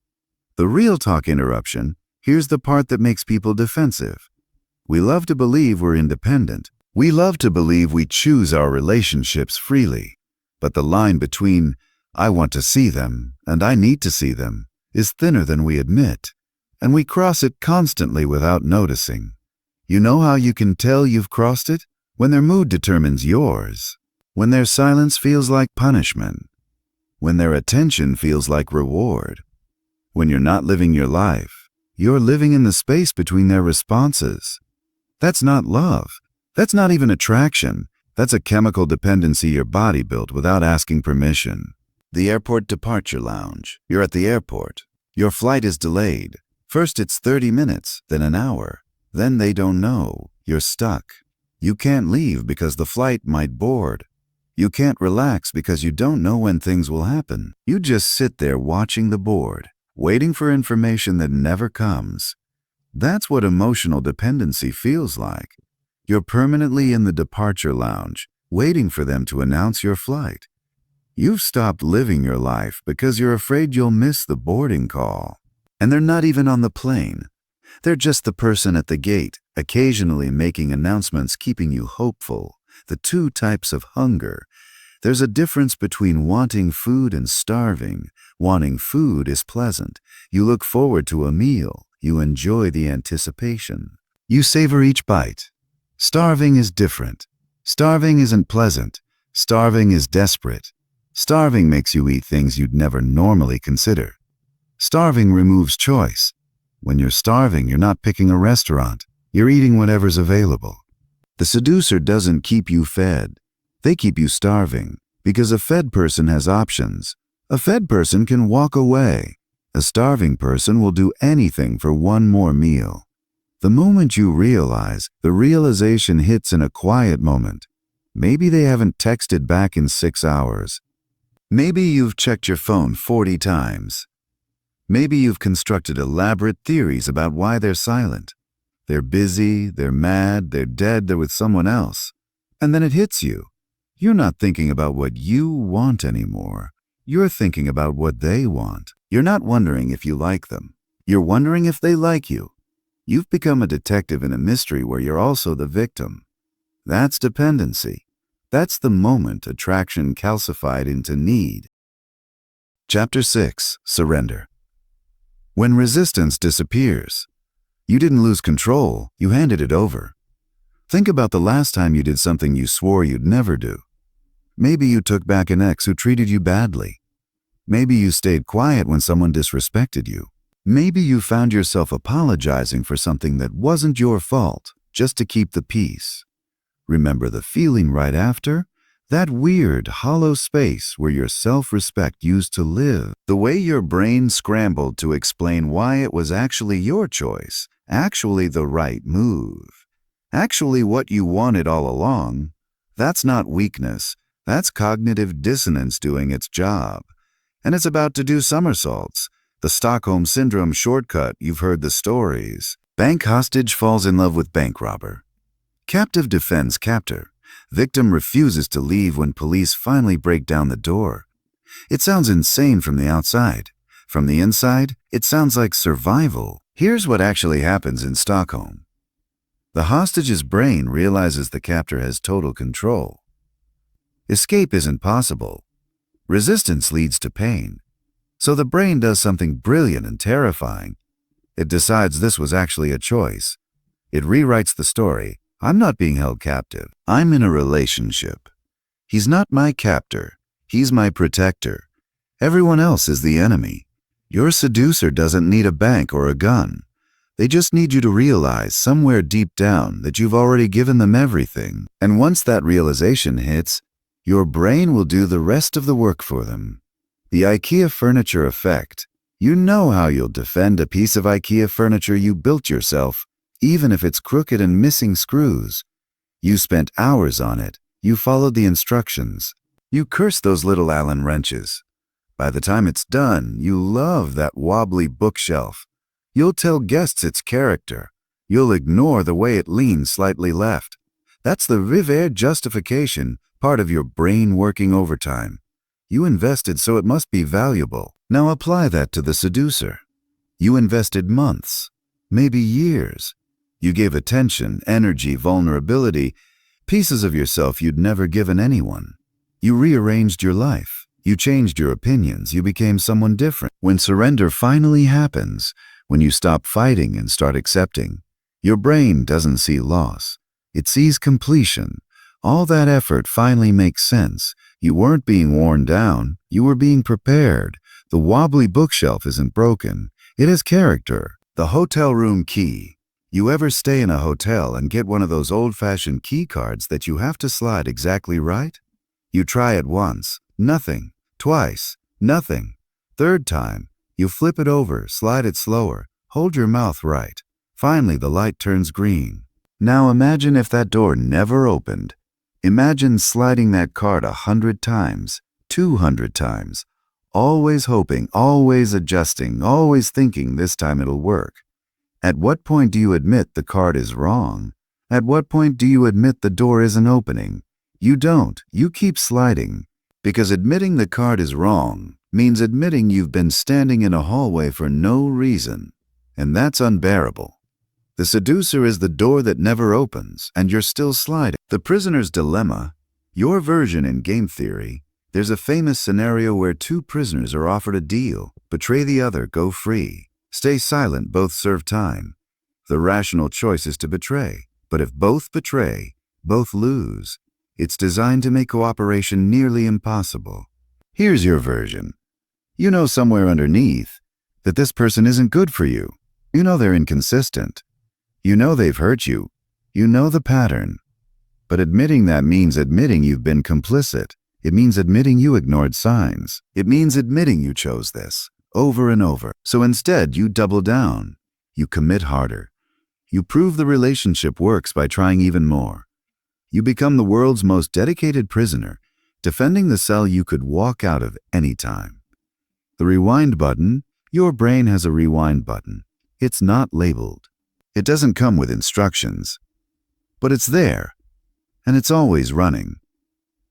The real talk interruption, here's the part that makes people defensive. We love to believe we're independent. We love to believe we choose our relationships freely. But the line between, I want to see them and I need to see them, is thinner than we admit. And we cross it constantly without noticing. You know how you can tell you've crossed it? When their mood determines yours. When their silence feels like punishment. When their attention feels like reward. When you're not living your life, you're living in the space between their responses. That's not love. That's not even attraction. That's a chemical dependency your body built without asking permission. The airport departure lounge. You're at the airport. Your flight is delayed. First it's 30 minutes, then an hour. Then they don't know. You're stuck. You can't leave because the flight might board. You can't relax because you don't know when things will happen. You just sit there watching the board, waiting for information that never comes. That's what emotional dependency feels like. You're permanently in the departure lounge, waiting for them to announce your flight. You've stopped living your life because you're afraid you'll miss the boarding call. And they're not even on the plane. They're just the person at the gate, occasionally making announcements keeping you hopeful. The two types of hunger. There's a difference between wanting food and starving. Wanting food is pleasant. You look forward to a meal. You enjoy the anticipation. You savor each bite. Starving is different. Starving isn't pleasant. Starving is desperate. Starving makes you eat things you'd never normally consider. Starving removes choice. When you're starving, you're not picking a restaurant. You're eating whatever's available. The seducer doesn't keep you fed. They keep you starving, because a fed person has options. A fed person can walk away. A starving person will do anything for one more meal. The moment you realize, the realization hits in a quiet moment. Maybe they haven't texted back in 6 hours. Maybe you've checked your phone 40 times. Maybe you've constructed elaborate theories about why they're silent. They're busy, they're mad, they're dead, they're with someone else. And then it hits you. You're not thinking about what you want anymore. You're thinking about what they want. You're not wondering if you like them. You're wondering if they like you. You've become a detective in a mystery where you're also the victim. That's dependency. That's the moment attraction calcified into need. Chapter 6. Surrender. When resistance disappears, you didn't lose control, you handed it over. Think about the last time you did something you swore you'd never do. Maybe you took back an ex who treated you badly. Maybe you stayed quiet when someone disrespected you. Maybe you found yourself apologizing for something that wasn't your fault, just to keep the peace. Remember the feeling right after? That weird, hollow space where your self-respect used to live. The way your brain scrambled to explain why it was actually your choice, actually the right move, actually what you wanted all along. That's not weakness. That's cognitive dissonance doing its job. And it's about to do somersaults. The Stockholm Syndrome shortcut, you've heard the stories. Bank hostage falls in love with bank robber. Captive defends captor. Victim refuses to leave when police finally break down the door. It sounds insane from the outside. From the inside, it sounds like survival. Here's what actually happens in Stockholm. The hostage's brain realizes the captor has total control. Escape isn't possible. Resistance leads to pain. So the brain does something brilliant and terrifying. It decides this was actually a choice. It rewrites the story. I'm not being held captive. I'm in a relationship. He's not my captor. He's my protector. Everyone else is the enemy. Your seducer doesn't need a bank or a gun. They just need you to realize somewhere deep down that you've already given them everything. And once that realization hits, your brain will do the rest of the work for them. The IKEA furniture effect. You know how you'll defend a piece of IKEA furniture you built yourself, even if it's crooked and missing screws. You spent hours on it. You followed the instructions. You cursed those little Allen wrenches. By the time it's done, you love that wobbly bookshelf. You'll tell guests its character. You'll ignore the way it leans slightly left. That's the rewires justification, part of your brain working overtime. You invested, so it must be valuable. Now apply that to the seducer. You invested months, maybe years. You gave attention, energy, vulnerability, pieces of yourself you'd never given anyone. You rearranged your life. You changed your opinions. You became someone different. When surrender finally happens, when you stop fighting and start accepting, your brain doesn't see loss. It sees completion. All that effort finally makes sense. You weren't being worn down. You were being prepared. The wobbly bookshelf isn't broken. It has character. The hotel room key. You ever stay in a hotel and get one of those old-fashioned key cards that you have to slide exactly right? You try it once, nothing. Twice, nothing. Third time, you flip it over, slide it slower, hold your mouth right. Finally, the light turns green. Now imagine if that door never opened. Imagine sliding that card 100 times, 200 times, always hoping, always adjusting, always thinking this time it'll work. At what point do you admit the card is wrong? At what point do you admit the door isn't opening? You don't. You keep sliding. Because admitting the card is wrong means admitting you've been standing in a hallway for no reason. And that's unbearable. The seducer is the door that never opens, and you're still sliding. The prisoner's dilemma, your version in game theory, there's a famous scenario where two prisoners are offered a deal. Betray the other, go free. Stay silent, both serve time. The rational choice is to betray. But if both betray, both lose. It's designed to make cooperation nearly impossible. Here's your version. You know somewhere underneath that this person isn't good for you. You know they're inconsistent. You know they've hurt you. You know the pattern. But admitting that means admitting you've been complicit. It means admitting you ignored signs. It means admitting you chose this over and over. So instead, you double down. You commit harder. You prove the relationship works by trying even more. You become the world's most dedicated prisoner, defending the cell you could walk out of any time. The rewind button, your brain has a rewind button. It's not labeled. It doesn't come with instructions. But it's there, and it's always running.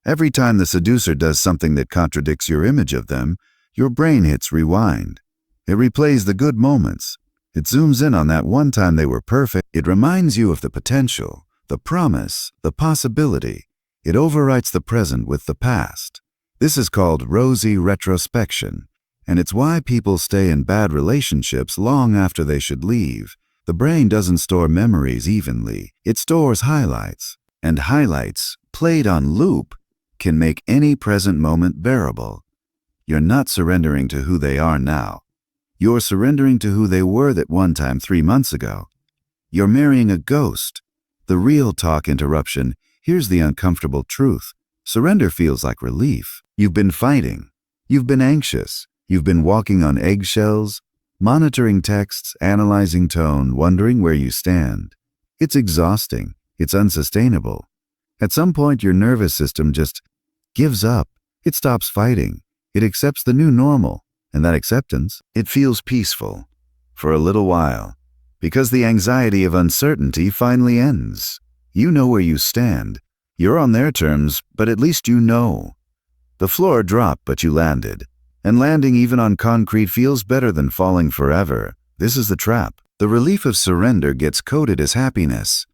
Every time the seducer does something that contradicts your image of them, your brain hits rewind. It replays the good moments. It zooms in on that one time they were perfect. It reminds you of the potential, the promise, the possibility. It overwrites the present with the past. This is called rosy retrospection, and it's why people stay in bad relationships long after they should leave. The brain doesn't store memories evenly. It stores highlights, and highlights, played on loop, can make any present moment bearable. You're not surrendering to who they are now. You're surrendering to who they were that one time 3 months ago. You're marrying a ghost. The real talk interruption, here's the uncomfortable truth. Surrender feels like relief. You've been fighting. You've been anxious. You've been walking on eggshells, monitoring texts, analyzing tone, wondering where you stand. It's exhausting. It's unsustainable. At some point, your nervous system just gives up. It stops fighting. It accepts the new normal. And that acceptance, it feels peaceful. For a little while. Because the anxiety of uncertainty finally ends. You know where you stand. You're on their terms, but at least you know. The floor dropped, but you landed. And landing even on concrete feels better than falling forever. This is the trap. The relief of surrender gets coded as happiness.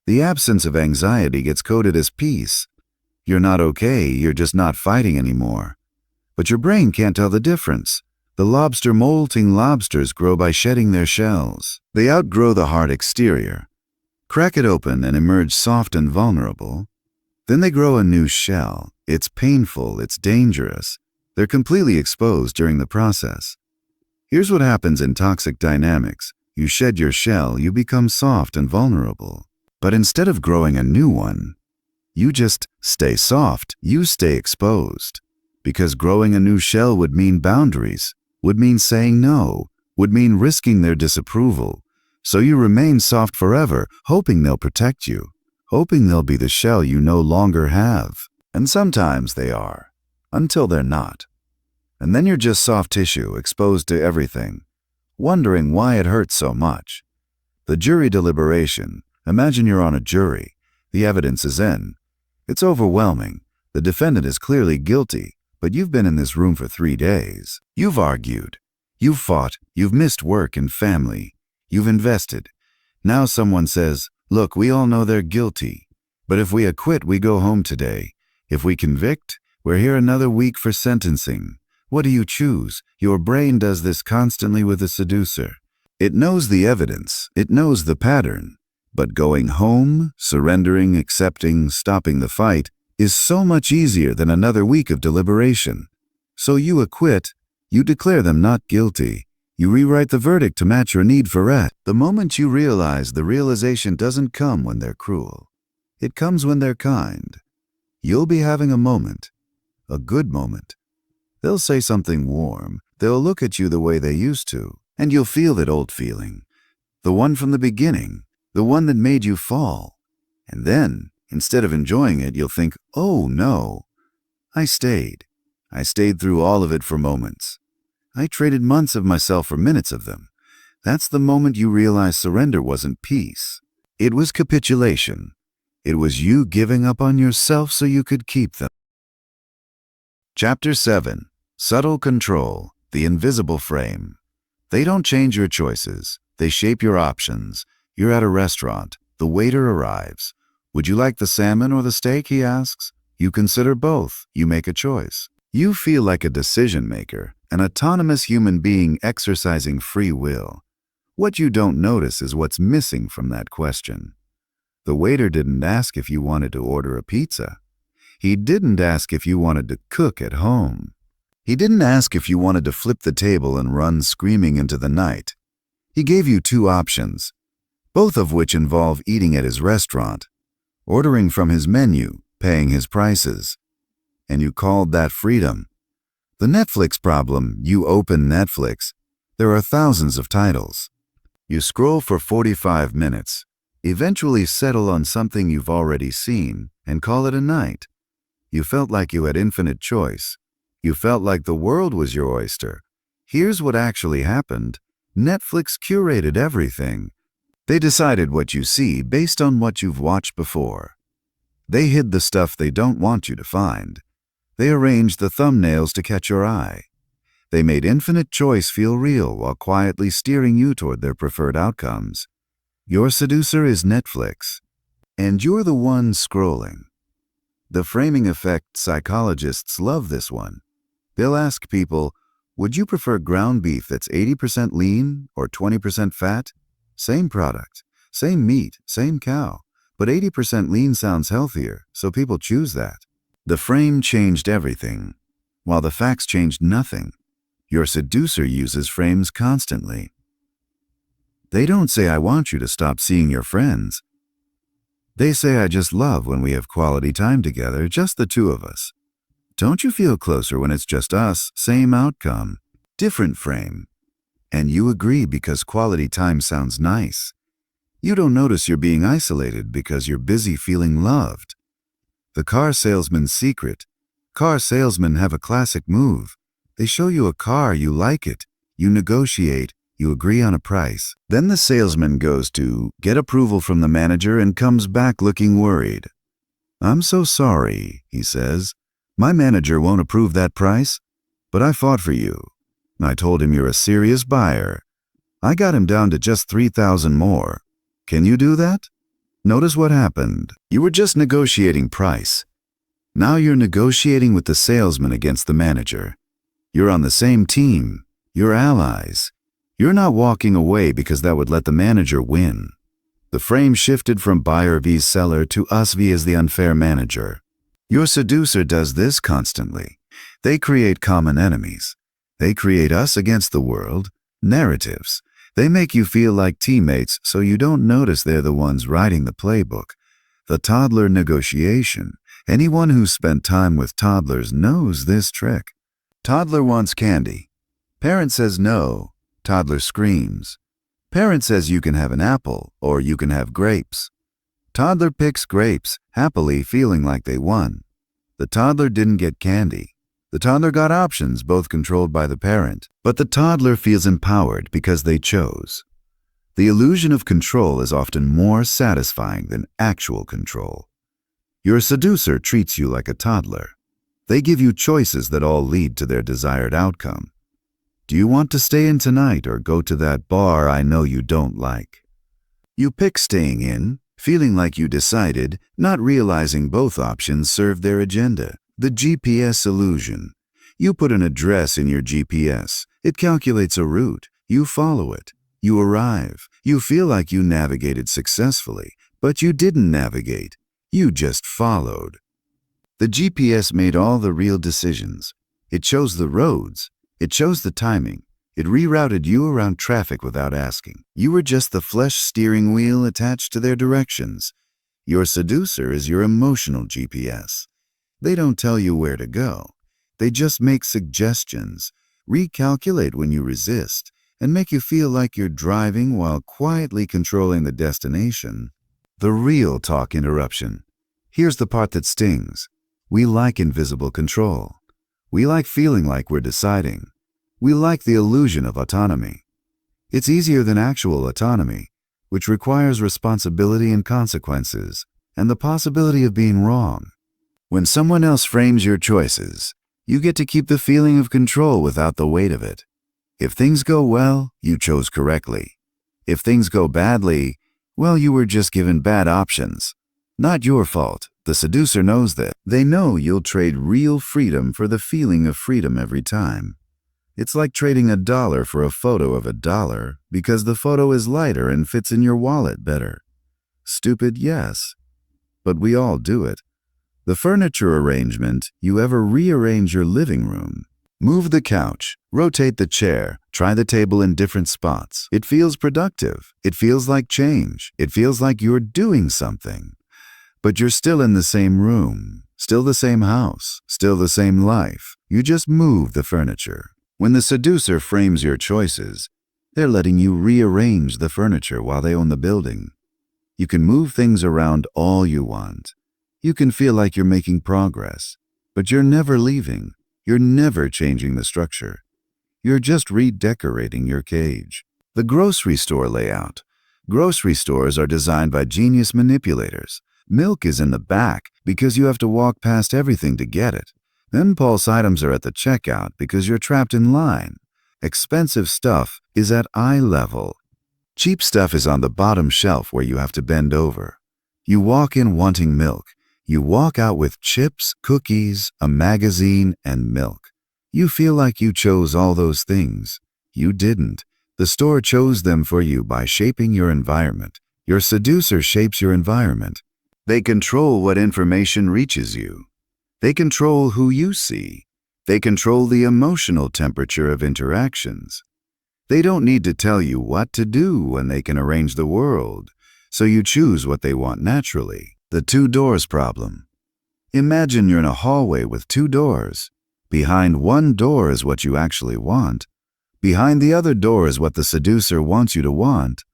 The absence of anxiety gets coded as peace. You're not okay, you're just not fighting anymore. But your brain can't tell the difference. The molting lobsters grow by shedding their shells. They outgrow the hard exterior, crack it open and emerge soft and vulnerable. Then they grow a new shell. It's painful, it's dangerous. They're completely exposed during the process. Here's what happens in toxic dynamics. You shed your shell, you become soft and vulnerable. But instead of growing a new one, you just stay soft, you stay exposed. Because growing a new shell would mean boundaries, would mean saying no, would mean risking their disapproval. So you remain soft forever, hoping they'll protect you, hoping they'll be the shell you no longer have. And sometimes they are, until they're not. And then you're just soft tissue, exposed to everything, wondering why it hurts so much. The jury deliberation. Imagine you're on a jury. The evidence is in. It's overwhelming. The defendant is clearly guilty. But you've been in this room for 3 days. You've argued. You've fought. You've missed work and family. You've invested. Now someone says, look, we all know they're guilty. But if we acquit, we go home today. If we convict, we're here another week for sentencing. What do you choose? Your brain does this constantly with the seducer. It knows the evidence. It knows the pattern. But going home, surrendering, accepting, stopping the fight, is so much easier than another week of deliberation. So you acquit, You declare them not guilty. You rewrite the verdict to match your need for rest. The moment you realize, the realization doesn't come when they're cruel. It comes when they're kind. You'll be having a moment, a good moment. They'll say something warm. They'll look at you the way they used to, and you'll feel that old feeling, the one from the beginning, the one that made you fall. And then, instead of enjoying it, you'll think, oh no, I stayed. I stayed through all of it for moments. I traded months of myself for minutes of them. That's the moment you realize surrender wasn't peace. It was capitulation. It was you giving up on yourself so you could keep them. Chapter 7. Subtle Control, the Invisible Frame. They don't change your choices. They shape your options. You're at a restaurant. The waiter arrives. Would you like the salmon or the steak, he asks. You consider both. You make a choice. You feel like a decision maker, an autonomous human being exercising free will. What you don't notice is what's missing from that question. The waiter didn't ask if you wanted to order a pizza. He didn't ask if you wanted to cook at home. He didn't ask if you wanted to flip the table and run screaming into the night. He gave you two options, both of which involve eating at his restaurant, ordering from his menu, paying his prices. And you called that freedom. The Netflix problem, you open Netflix. There are thousands of titles. You scroll for 45 minutes, eventually settle on something you've already seen, and call it a night. You felt like you had infinite choice. You felt like the world was your oyster. Here's what actually happened. Netflix curated everything. They decided what you see based on what you've watched before. They hid the stuff they don't want you to find. They arranged the thumbnails to catch your eye. They made infinite choice feel real while quietly steering you toward their preferred outcomes. Your seducer is Netflix, and you're the one scrolling. The framing effect psychologists love this one. They'll ask people, would you prefer ground beef that's 80% lean or 20% fat? Same product, same meat, same cow, but 80% lean sounds healthier, so people choose that. The frame changed everything, while the facts changed nothing. Your seducer uses frames constantly. They don't say, I want you to stop seeing your friends. They say, I just love when we have quality time together, just the two of us. Don't you feel closer when it's just us? Same outcome, different frame. And you agree because quality time sounds nice. You don't notice you're being isolated because you're busy feeling loved. The car salesman's secret. Car salesmen have a classic move. They show you a car, you like it, you negotiate, you agree on a price. Then the salesman goes to get approval from the manager and comes back looking worried. I'm so sorry, he says. My manager won't approve that price, but I fought for you. I told him you're a serious buyer. I got him down to just $3,000 more. Can you do that? Notice what happened. You were just negotiating price. Now you're negotiating with the salesman against the manager. You're on the same team. You're allies. You're not walking away because that would let the manager win. The frame shifted from buyer v seller to us v as the unfair manager. Your seducer does this constantly. They create common enemies. They create us against the world, narratives. They make you feel like teammates so you don't notice they're the ones writing the playbook. The toddler negotiation. Anyone who's spent time with toddlers knows this trick. Toddler wants candy. Parent says no. Toddler screams. Parent says you can have an apple or you can have grapes. Toddler picks grapes, happily feeling like they won. The toddler didn't get candy. The toddler got options, both controlled by the parent, but the toddler feels empowered because they chose. The illusion of control is often more satisfying than actual control. Your seducer treats you like a toddler. They give you choices that all lead to their desired outcome. Do you want to stay in tonight or go to that bar I know you don't like? You pick staying in, feeling like you decided, not realizing both options serve their agenda. The GPS illusion. You put an address in your GPS. It calculates a route. You follow it. You arrive. You feel like you navigated successfully, but you didn't navigate. You just followed. The GPS made all the real decisions. It chose the roads. It chose the timing. It rerouted you around traffic without asking. You were just the flesh steering wheel attached to their directions. Your seducer is your emotional GPS. They don't tell you where to go. They just make suggestions, recalculate when you resist, and make you feel like you're driving while quietly controlling the destination. The real talk interruption. Here's the part that stings. We like invisible control. We like feeling like we're deciding. We like the illusion of autonomy. It's easier than actual autonomy, which requires responsibility and consequences, and the possibility of being wrong. When someone else frames your choices, you get to keep the feeling of control without the weight of it. If things go well, you chose correctly. If things go badly, well, you were just given bad options. Not your fault. The seducer knows that. They know you'll trade real freedom for the feeling of freedom every time. It's like trading $1 for a photo of $1 because the photo is lighter and fits in your wallet better. Stupid, yes. But we all do it. The furniture arrangement, you ever rearrange your living room. Move the couch, rotate the chair, try the table in different spots. It feels productive. It feels like change. It feels like you're doing something. But you're still in the same room, still the same house, still the same life. You just move the furniture. When the seducer frames your choices, they're letting you rearrange the furniture while they own the building. You can move things around all you want. You can feel like you're making progress, but you're never leaving. You're never changing the structure. You're just redecorating your cage. The grocery store layout. Grocery stores are designed by genius manipulators. Milk is in the back because you have to walk past everything to get it. Impulse items are at the checkout because you're trapped in line. Expensive stuff is at eye level. Cheap stuff is on the bottom shelf where you have to bend over. You walk in wanting milk. You walk out with chips, cookies, a magazine, and milk. You feel like you chose all those things. You didn't. The store chose them for you by shaping your environment. Your seducer shapes your environment. They control what information reaches you. They control who you see. They control the emotional temperature of interactions. They don't need to tell you what to do when they can arrange the world, so you choose what they want naturally. The two doors problem. Imagine you're in a hallway with two doors. Behind one door is what you actually want. Behind the other door is what the seducer wants you to want.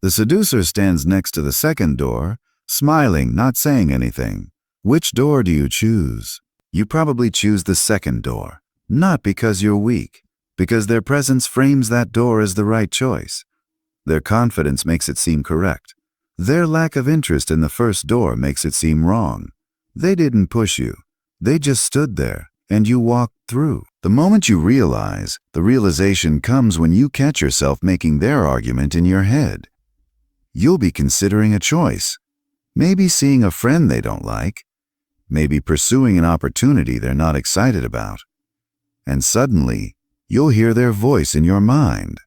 The seducer stands next to the second door, smiling, not saying anything. Which door do you choose? You probably choose the second door, not because you're weak, because their presence frames that door as the right choice. Their confidence makes it seem correct. Their lack of interest in the first door makes it seem wrong. They didn't push you. They just stood there, and you walked through. The moment you realize, the realization comes when you catch yourself making their argument in your head. You'll be considering a choice. Maybe seeing a friend they don't like. Maybe pursuing an opportunity they're not excited about. And suddenly, you'll hear their voice in your mind.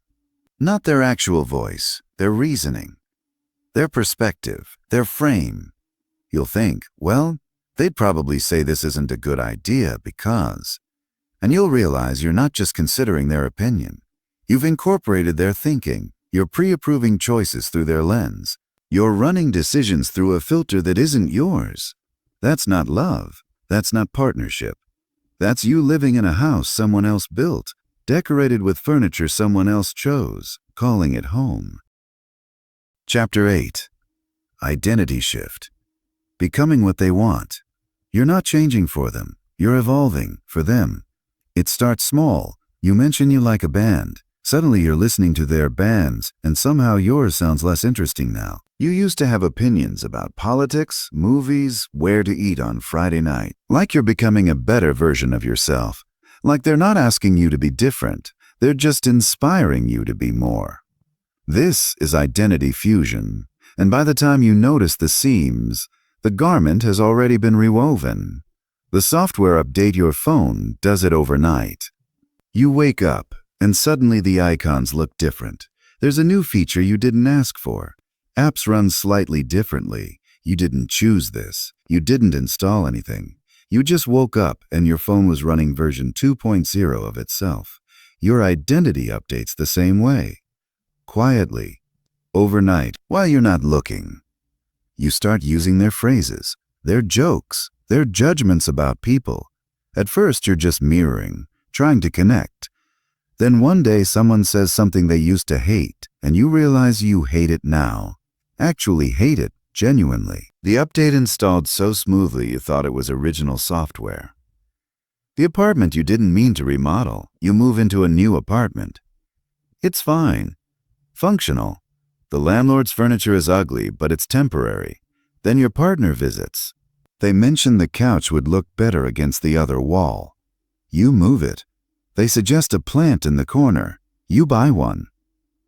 Not their actual voice, their reasoning, their perspective, their frame. You'll think, well, they'd probably say this isn't a good idea because... And you'll realize you're not just considering their opinion. You've incorporated their thinking. You're pre-approving choices through their lens. You're running decisions through a filter that isn't yours. That's not love. That's not partnership. That's you living in a house someone else built, decorated with furniture someone else chose, calling it home. Chapter 8. Identity Shift. Becoming what they want. You're not changing for them. You're evolving for them. It starts small. You mention you like a band. Suddenly you're listening to their bands, and somehow yours sounds less interesting now. You used to have opinions about politics, movies, where to eat on Friday night. Like you're becoming a better version of yourself. Like they're not asking you to be different. They're just inspiring you to be more. This is identity fusion. And by the time you notice the seams, the garment has already been rewoven. The software update your phone does it overnight. You wake up, and suddenly the icons look different. There's a new feature you didn't ask for. Apps run slightly differently. You didn't choose this. You didn't install anything. You just woke up and your phone was running version 2.0 of itself. Your identity updates the same way. Quietly, overnight, while you're not looking. You start using their phrases, their jokes, their judgments about people. At first, you're just mirroring, trying to connect. Then one day someone says something they used to hate, and you realize you hate it now. Actually hate it, genuinely. The update installed so smoothly you thought it was original software. The apartment you didn't mean to remodel, you move into a new apartment. It's fine. Functional. The landlord's furniture is ugly, but it's temporary. Then your partner visits. They mention the couch would look better against the other wall. You move it. They suggest a plant in the corner. You buy one.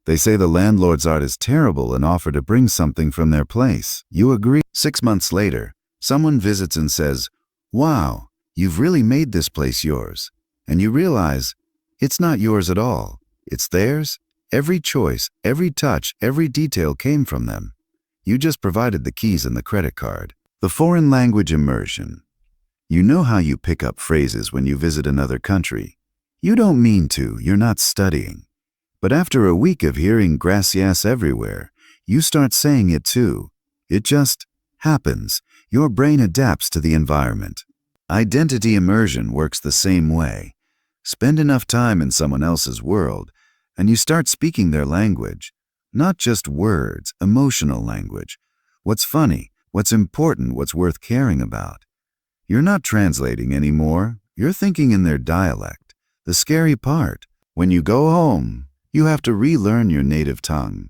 They say the landlord's art is terrible and offer to bring something from their place. You agree. 6 months later, someone visits and says, "Wow, you've really made this place yours." And you realize it's not yours at all. It's theirs. Every choice, every touch, every detail came from them. You just provided the keys and the credit card. The foreign language immersion. You know how you pick up phrases when you visit another country. You don't mean to, you're not studying. But after a week of hearing gracias everywhere, you start saying it too. It just happens. Your brain adapts to the environment. Identity immersion works the same way. Spend enough time in someone else's world, and you start speaking their language. Not just words, emotional language. What's funny, what's important, what's worth caring about. You're not translating anymore. You're thinking in their dialect. The scary part, when you go home, you have to relearn your native tongue.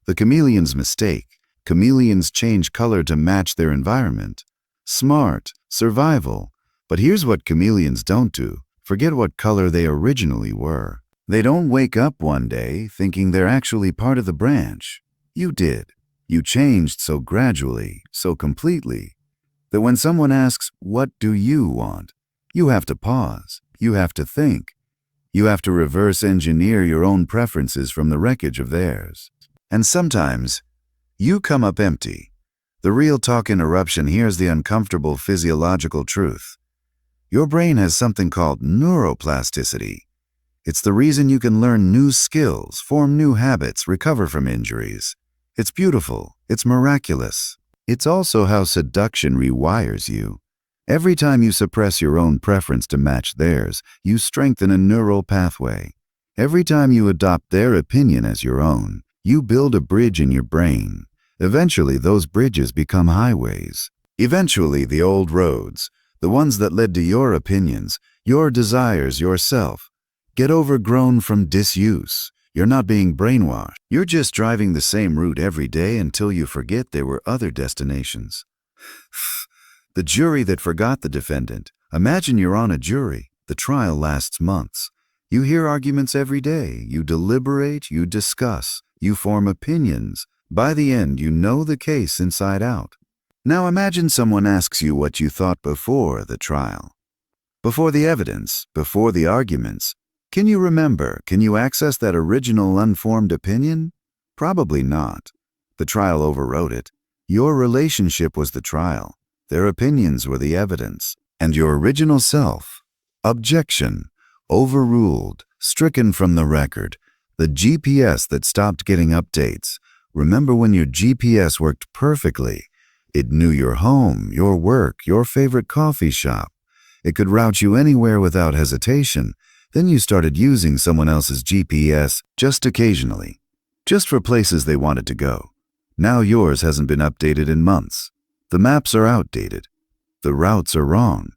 The chameleon's mistake. Chameleons change color to match their environment. Smart, survival. But here's what chameleons don't do. Forget what color they originally were. They don't wake up one day thinking they're actually part of the branch. You did. You changed so gradually, so completely, that when someone asks, "What do you want?" you have to pause. You have to think. You have to reverse engineer your own preferences from the wreckage of theirs. And sometimes, you come up empty. The real talk interruption here's the uncomfortable physiological truth. Your brain has something called neuroplasticity. It's the reason you can learn new skills, form new habits, recover from injuries. It's beautiful. It's miraculous. It's also how seduction rewires you. Every time you suppress your own preference to match theirs, you strengthen a neural pathway. Every time you adopt their opinion as your own, you build a bridge in your brain. Eventually, those bridges become highways. Eventually, the old roads, the ones that led to your opinions, your desires, yourself, get overgrown from disuse. You're not being brainwashed. You're just driving the same route every day until you forget there were other destinations. The jury that forgot the defendant. Imagine you're on a jury. The trial lasts months. You hear arguments every day. You deliberate, you discuss, you form opinions. By the end, you know the case inside out. Now imagine someone asks you what you thought before the trial. Before the evidence, before the arguments. Can you remember? Can you access that original unformed opinion? Probably not. The trial overrode it. Your relationship was the trial. Their opinions were the evidence. And your original self? Objection. Overruled. Stricken from the record. The GPS that stopped getting updates. Remember when your GPS worked perfectly? It knew your home, your work, your favorite coffee shop. It could route you anywhere without hesitation. Then you started using someone else's GPS just occasionally, just for places they wanted to go. Now yours hasn't been updated in months. The maps are outdated. The routes are wrong.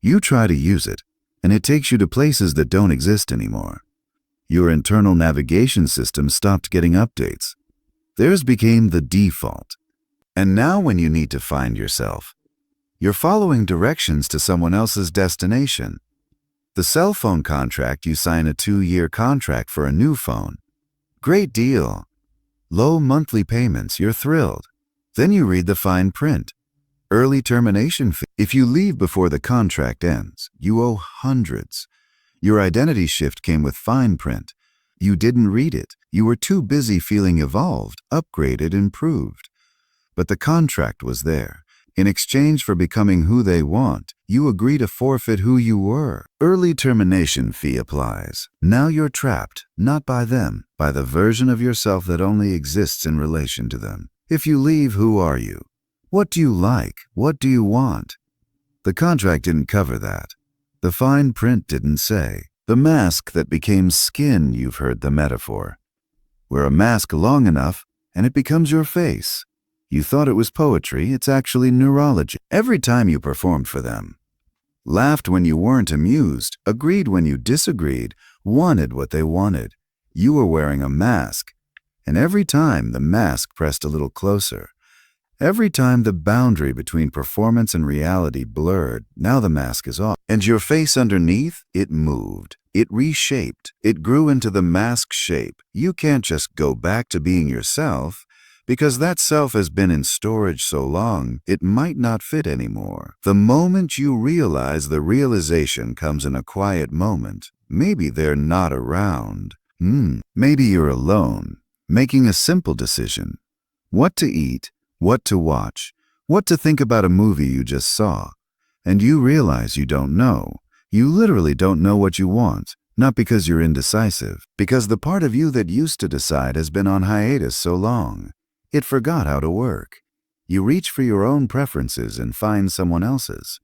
You try to use it, and it takes you to places that don't exist anymore. Your internal navigation system stopped getting updates. Theirs became the default. And now when you need to find yourself, you're following directions to someone else's destination. The cell phone contract, you sign a 2-year contract for a new phone. Great deal. Low monthly payments, you're thrilled. Then you read the fine print. Early termination fee. If you leave before the contract ends, you owe hundreds. Your identity shift came with fine print. You didn't read it. You were too busy feeling evolved, upgraded, improved. But the contract was there. In exchange for becoming who they want, you agree to forfeit who you were. Early termination fee applies. Now you're trapped, not by them, by the version of yourself that only exists in relation to them. If you leave, who are you? What do you like? What do you want? The contract didn't cover that. The fine print didn't say. The mask that became skin, you've heard the metaphor. Wear a mask long enough, and it becomes your face. You thought it was poetry, it's actually neurology. Every time you performed for them, laughed when you weren't amused, agreed when you disagreed, wanted what they wanted, you were wearing a mask. And every time the mask pressed a little closer, every time the boundary between performance and reality blurred, now the mask is off. And your face underneath, it moved. It reshaped. It grew into the mask shape. You can't just go back to being yourself, because that self has been in storage so long, it might not fit anymore. The moment you realize, the realization comes in a quiet moment. Maybe they're not around. Maybe you're alone, making a simple decision. What to eat, what to watch, what to think about a movie you just saw. And you realize you don't know. You literally don't know what you want, not because you're indecisive, because the part of you that used to decide has been on hiatus so long. It forgot how to work. You reach for your own preferences and find someone else's.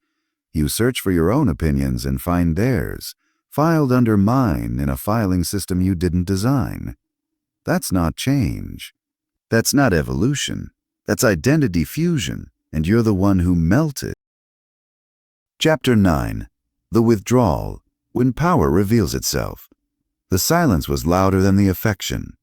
You search for your own opinions and find theirs, filed under mine in a filing system you didn't design. That's not change. That's not evolution. That's identity fusion, and you're the one who melted. Chapter 9. The Withdrawal, when power reveals itself. The silence was louder than the affection.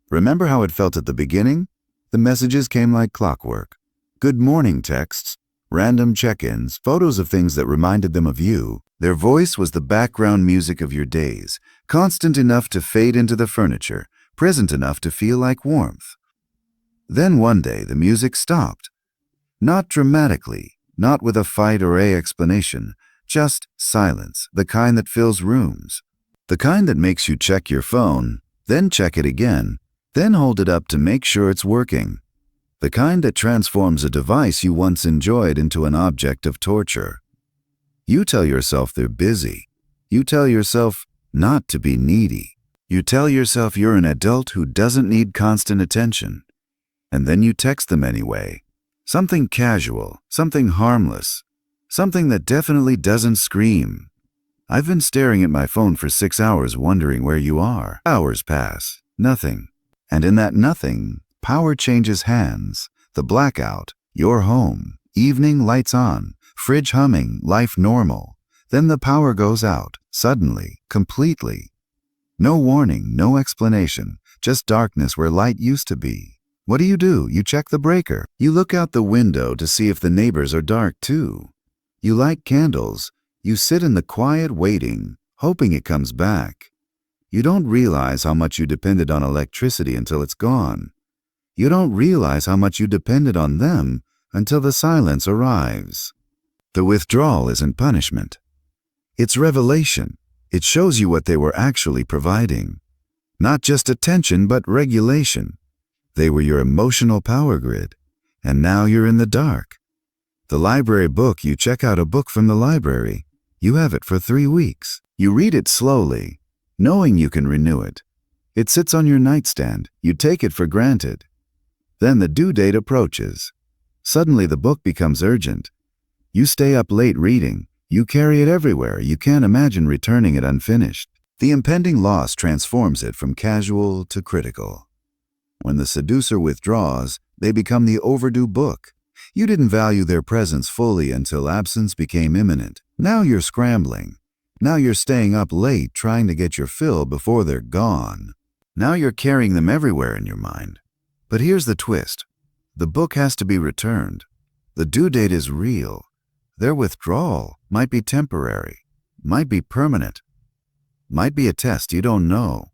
Remember how it felt at the beginning? The messages came like clockwork. Good morning texts, random check-ins, photos of things that reminded them of you. Their voice was the background music of your days, constant enough to fade into the furniture, present enough to feel like warmth. Then one day the music stopped. Not dramatically, not with a fight or a explanation, just silence, the kind that fills rooms. The kind that makes you check your phone, then check it again, then hold it up to make sure it's working. The kind that transforms a device you once enjoyed into an object of torture. You tell yourself they're busy. You tell yourself not to be needy. You tell yourself you're an adult who doesn't need constant attention. And then you text them anyway. Something casual, something harmless, something that definitely doesn't scream. I've been staring at my phone for 6 hours wondering where you are. Hours pass. Nothing. And in that nothing, power changes hands. The blackout, you're home. Evening lights on. Fridge humming, life normal. Then the power goes out, suddenly, completely. No warning, no explanation, just darkness where light used to be. What do? You check the breaker. You look out the window to see if the neighbors are dark too. You light candles. You sit in the quiet waiting, hoping it comes back. You don't realize how much you depended on electricity until it's gone. You don't realize how much you depended on them until the silence arrives. The withdrawal isn't punishment. It's revelation. It shows you what they were actually providing. Not just attention, but regulation. They were your emotional power grid, and now you're in the dark. The library book, you check out a book from the library. You have it for 3 weeks. You read it slowly, knowing you can renew it. It sits on your nightstand. You take it for granted. Then the due date approaches. Suddenly the book becomes urgent. You stay up late reading. You carry it everywhere. You can't imagine returning it unfinished. The impending loss transforms it from casual to critical. When the seducer withdraws, they become the overdue book. You didn't value their presence fully until absence became imminent. Now you're scrambling. Now you're staying up late trying to get your fill before they're gone. Now you're carrying them everywhere in your mind. But here's the twist. The book has to be returned. The due date is real. Their withdrawal might be temporary, might be permanent, might be a test you don't know.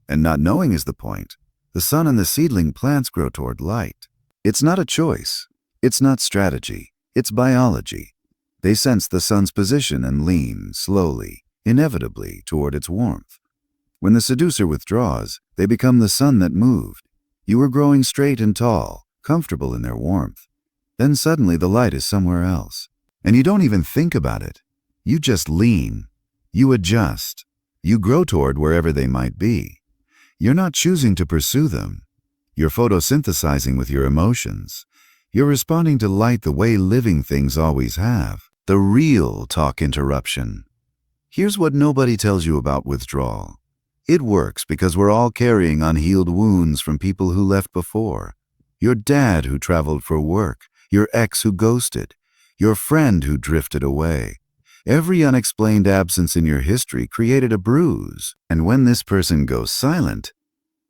And not knowing is the point. The sun and the seedling plants grow toward light. It's not a choice. It's not strategy. It's biology. They sense the sun's position and lean, slowly, inevitably, toward its warmth. When the seducer withdraws, they become the sun that moved. You were growing straight and tall, comfortable in their warmth. Then suddenly the light is somewhere else. And you don't even think about it. You just lean. You adjust. You grow toward wherever they might be. You're not choosing to pursue them. You're photosynthesizing with your emotions. You're responding to light the way living things always have. The real talk interruption. Here's what nobody tells you about withdrawal. It works because we're all carrying unhealed wounds from people who left before. Your dad who traveled for work, your ex who ghosted, your friend who drifted away. Every unexplained absence in your history created a bruise, and when this person goes silent,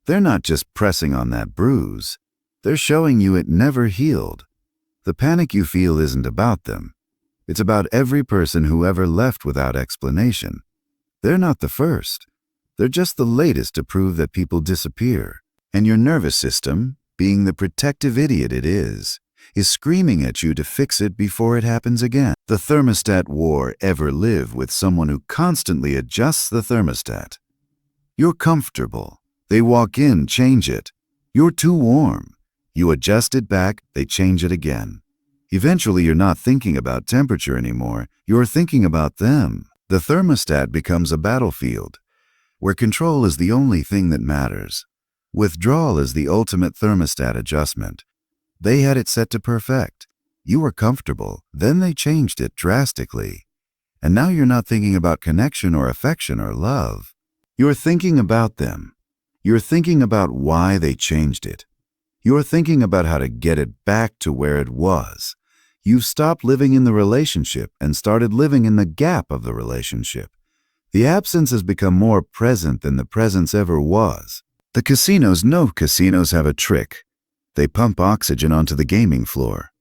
they're not just pressing on that bruise. They're showing you it never healed. The panic you feel isn't about them. It's about every person who ever left without explanation. They're not the first. They're just the latest to prove that people disappear. And your nervous system, being the protective idiot it is screaming at you to fix it before it happens again. The thermostat war ever live with someone who constantly adjusts the thermostat. You're comfortable. They walk in, change it. You're too warm. You adjust it back, they change it again. Eventually, you're not thinking about temperature anymore. You're thinking about them. The thermostat becomes a battlefield, where control is the only thing that matters. Withdrawal is the ultimate thermostat adjustment. They had it set to perfect. You were comfortable, then they changed it drastically. And now you're not thinking about connection or affection or love. You're thinking about them. You're thinking about why they changed it. You're thinking about how to get it back to where it was. You've stopped living in the relationship and started living in the gap of the relationship. The absence has become more present than the presence ever was. The casinos know casinos have a trick. They pump oxygen onto the gaming floor.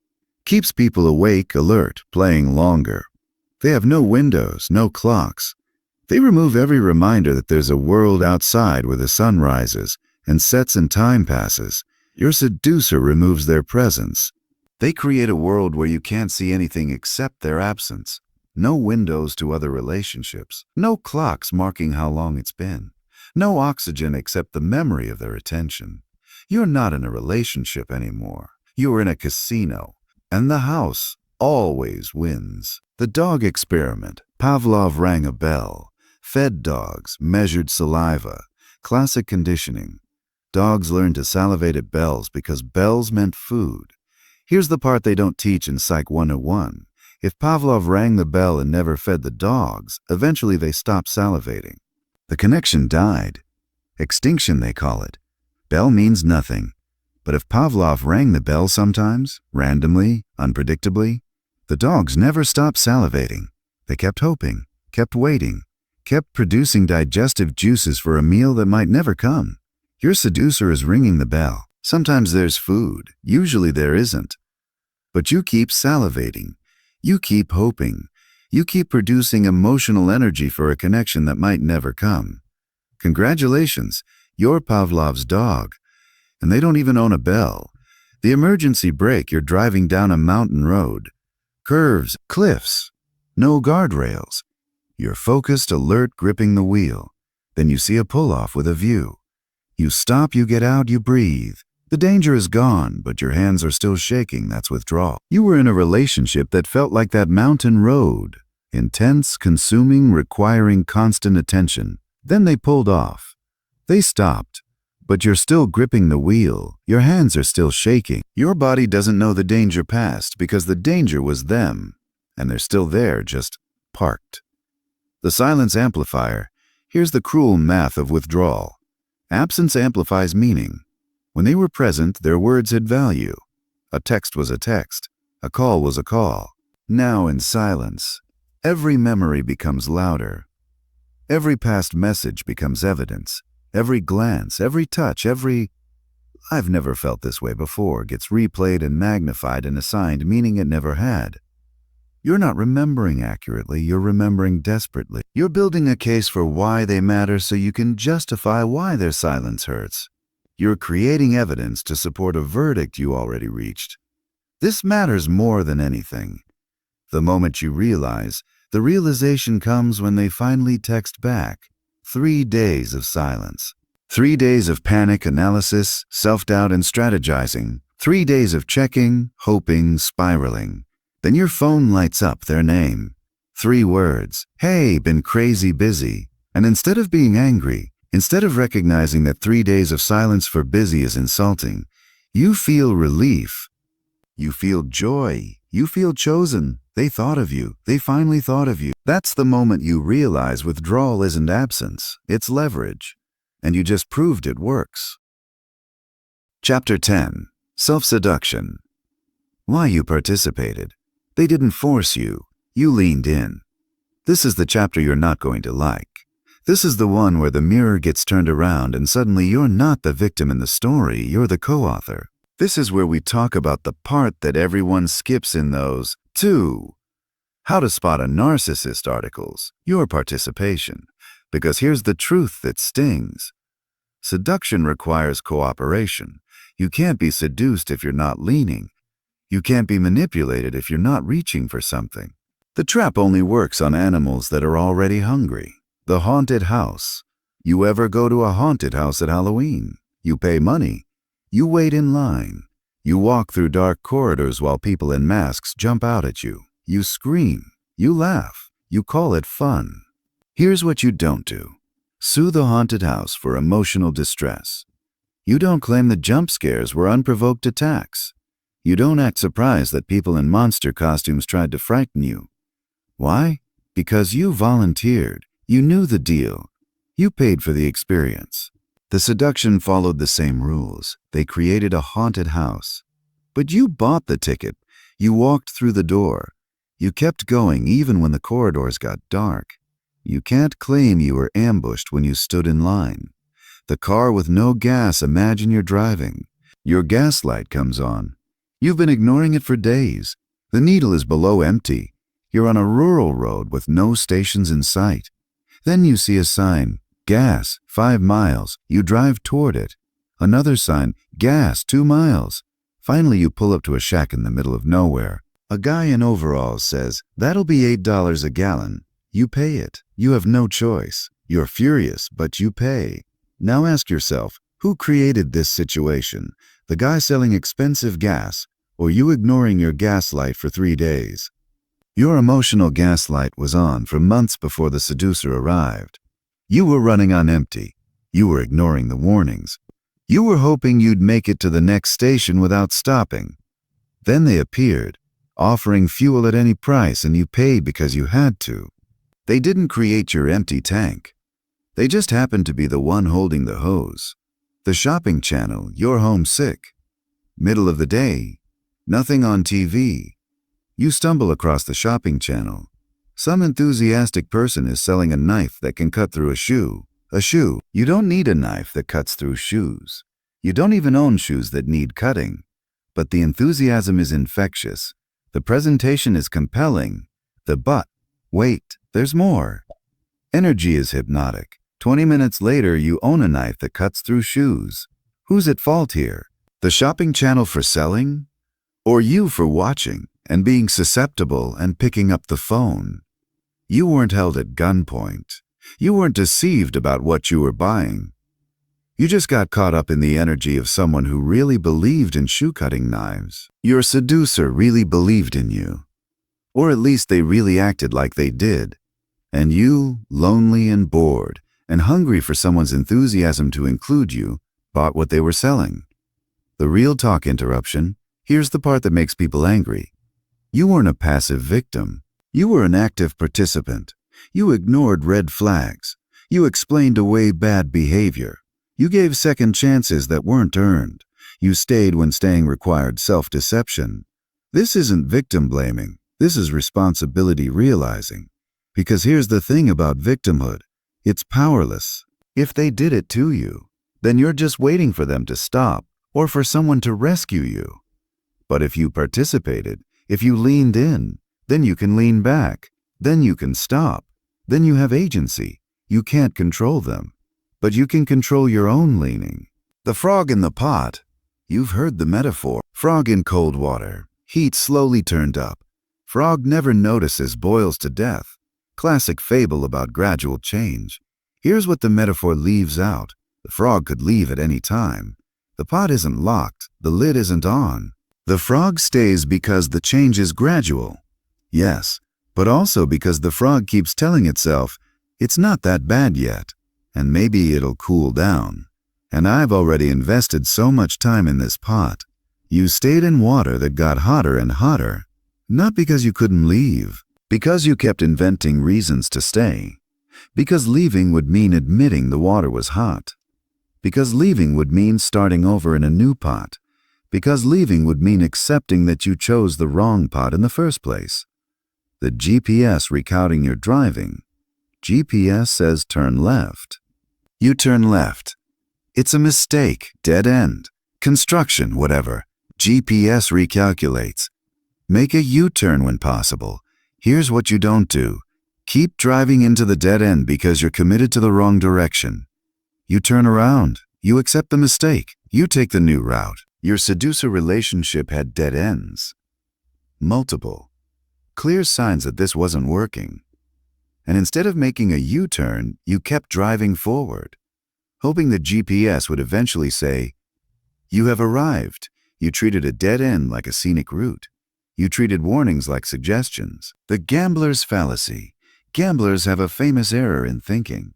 Keeps people awake, alert, playing longer. They have no windows, no clocks. They remove every reminder that there's a world outside where the sun rises and sets and time passes. Your seducer removes their presence. They create a world where you can't see anything except their absence. No windows to other relationships. No clocks marking how long it's been. No oxygen except the memory of their attention. You're not in a relationship anymore. You're in a casino. And the house always wins. The dog experiment. Pavlov rang a bell. Fed dogs, measured saliva. Classic conditioning. Dogs learn to salivate at bells because bells meant food. Here's the part they don't teach in Psych 101. If Pavlov rang the bell and never fed the dogs, eventually they stopped salivating. The connection died. Extinction, they call it. Bell means nothing. But if Pavlov rang the bell sometimes, randomly, unpredictably, the dogs never stopped salivating. They kept hoping, kept waiting, kept producing digestive juices for a meal that might never come. Your seducer is ringing the bell. Sometimes there's food, usually there isn't. But you keep salivating. You keep hoping. You keep producing emotional energy for a connection that might never come. Congratulations, you're Pavlov's dog. And they don't even own a bell. The emergency brake, you're driving down a mountain road. Curves, cliffs, no guardrails. You're focused, alert, gripping the wheel. Then you see a pull-off with a view. You stop, you get out, you breathe. The danger is gone, but your hands are still shaking. That's withdrawal. You were in a relationship that felt like that mountain road. Intense, consuming, requiring constant attention. Then they pulled off. They stopped. But you're still gripping the wheel. Your hands are still shaking. Your body doesn't know the danger passed because the danger was them. And they're still there, just parked. The silence amplifier. Here's the cruel math of withdrawal. Absence amplifies meaning. When they were present, their words had value. A text was a text. A call was a call. Now in silence, every memory becomes louder. Every past message becomes evidence. Every glance, every touch, every "I've never felt this way before" gets replayed and magnified and assigned meaning it never had. You're not remembering accurately, you're remembering desperately. You're building a case for why they matter so you can justify why their silence hurts. You're creating evidence to support a verdict you already reached. This matters more than anything. The moment you realize, the realization comes when they finally text back. 3 days of silence. 3 days of panic, analysis, self-doubt, and strategizing. 3 days of checking, hoping, spiraling. Then your phone lights up their name. 3 words. Hey, been crazy busy. And instead of being angry, instead of recognizing that 3 days of silence for busy is insulting, you feel relief. You feel joy. You feel chosen. They thought of you. They finally thought of you. That's the moment you realize withdrawal isn't absence, it's leverage. And you just proved it works. Chapter 10. Self-Seduction. Why you participated. They didn't force you. You leaned in. This is the chapter you're not going to like. This is the one where the mirror gets turned around and suddenly you're not the victim in the story, you're the co-author. This is where we talk about the part that everyone skips in those 2. How to spot a narcissist articles, your participation. Because here's the truth that stings. Seduction requires cooperation. You can't be seduced if you're not leaning. You can't be manipulated if you're not reaching for something. The trap only works on animals that are already hungry. The haunted house. You ever go to a haunted house at Halloween? You pay money. You wait in line. You walk through dark corridors while people in masks jump out at you. You scream. You laugh. You call it fun. Here's what you don't do. Sue the haunted house for emotional distress. You don't claim the jump scares were unprovoked attacks. You don't act surprised that people in monster costumes tried to frighten you. Why? Because you volunteered. You knew the deal. You paid for the experience. The seduction followed the same rules. They created a haunted house. But you bought the ticket. You walked through the door. You kept going even when the corridors got dark. You can't claim you were ambushed when you stood in line. The car with no gas, imagine you're driving. Your gas light comes on. You've been ignoring it for days. The needle is below empty. You're on a rural road with no stations in sight. Then you see a sign, gas, 5 miles. You drive toward it. Another sign, gas, 2 miles. Finally, you pull up to a shack in the middle of nowhere. A guy in overalls says, "That'll be $8 a gallon." You pay it. You have no choice. You're furious, but you pay. Now ask yourself, who created this situation? The guy selling expensive gas, or you ignoring your gas light for 3 days? Your emotional gaslight was on for months before the seducer arrived. You were running on empty. You were ignoring the warnings. You were hoping you'd make it to the next station without stopping. Then they appeared, offering fuel at any price, and you paid because you had to. They didn't create your empty tank. They just happened to be the one holding the hose. The shopping channel, you're homesick. Middle of the day, nothing on TV. You stumble across the shopping channel. Some enthusiastic person is selling a knife that can cut through a shoe. A shoe. You don't need a knife that cuts through shoes. You don't even own shoes that need cutting. But the enthusiasm is infectious. The presentation is compelling. Wait, there's more. Energy is hypnotic. 20 minutes later, you own a knife that cuts through shoes. Who's at fault here? The shopping channel for selling? Or you for watching and being susceptible and picking up the phone? You weren't held at gunpoint. You weren't deceived about what you were buying. You just got caught up in the energy of someone who really believed in shoe-cutting knives. Your seducer really believed in you. Or at least they really acted like they did. And you, lonely and bored, and hungry for someone's enthusiasm to include you, bought what they were selling. The real talk interruption. Here's the part that makes people angry. You weren't a passive victim. You were an active participant. You ignored red flags. You explained away bad behavior. You gave second chances that weren't earned. You stayed when staying required self-deception. This isn't victim blaming. This is responsibility realizing. Because here's the thing about victimhood. It's powerless. If they did it to you, then you're just waiting for them to stop or for someone to rescue you. But if you participated, if you leaned in, then you can lean back. Then you can stop. Then you have agency. You can't control them, but you can control your own leaning. The frog in the pot. You've heard the metaphor. Frog in cold water. Heat slowly turned up. Frog never notices, boils to death. Classic fable about gradual change. Here's what the metaphor leaves out. The frog could leave at any time. The pot isn't locked, the lid isn't on. The frog stays because the change is gradual. Yes, but also because the frog keeps telling itself, it's not that bad yet, and maybe it'll cool down. And I've already invested so much time in this pot. You stayed in water that got hotter and hotter, not because you couldn't leave, because you kept inventing reasons to stay. Because leaving would mean admitting the water was hot. Because leaving would mean starting over in a new pot. Because leaving would mean accepting that you chose the wrong pot in the first place. The GPS recounting your driving. GPS says turn left. You turn left. It's a mistake, dead end, construction, whatever. GPS recalculates. Make a U-turn when possible. Here's what you don't do. Keep driving into the dead end because you're committed to the wrong direction. You turn around. You accept the mistake. You take the new route. Your seducer relationship had dead ends. Multiple. Clear signs that this wasn't working. And instead of making a U-turn, you kept driving forward, hoping the GPS would eventually say, you have arrived. You treated a dead end like a scenic route. You treated warnings like suggestions. The gambler's fallacy. Gamblers have a famous error in thinking.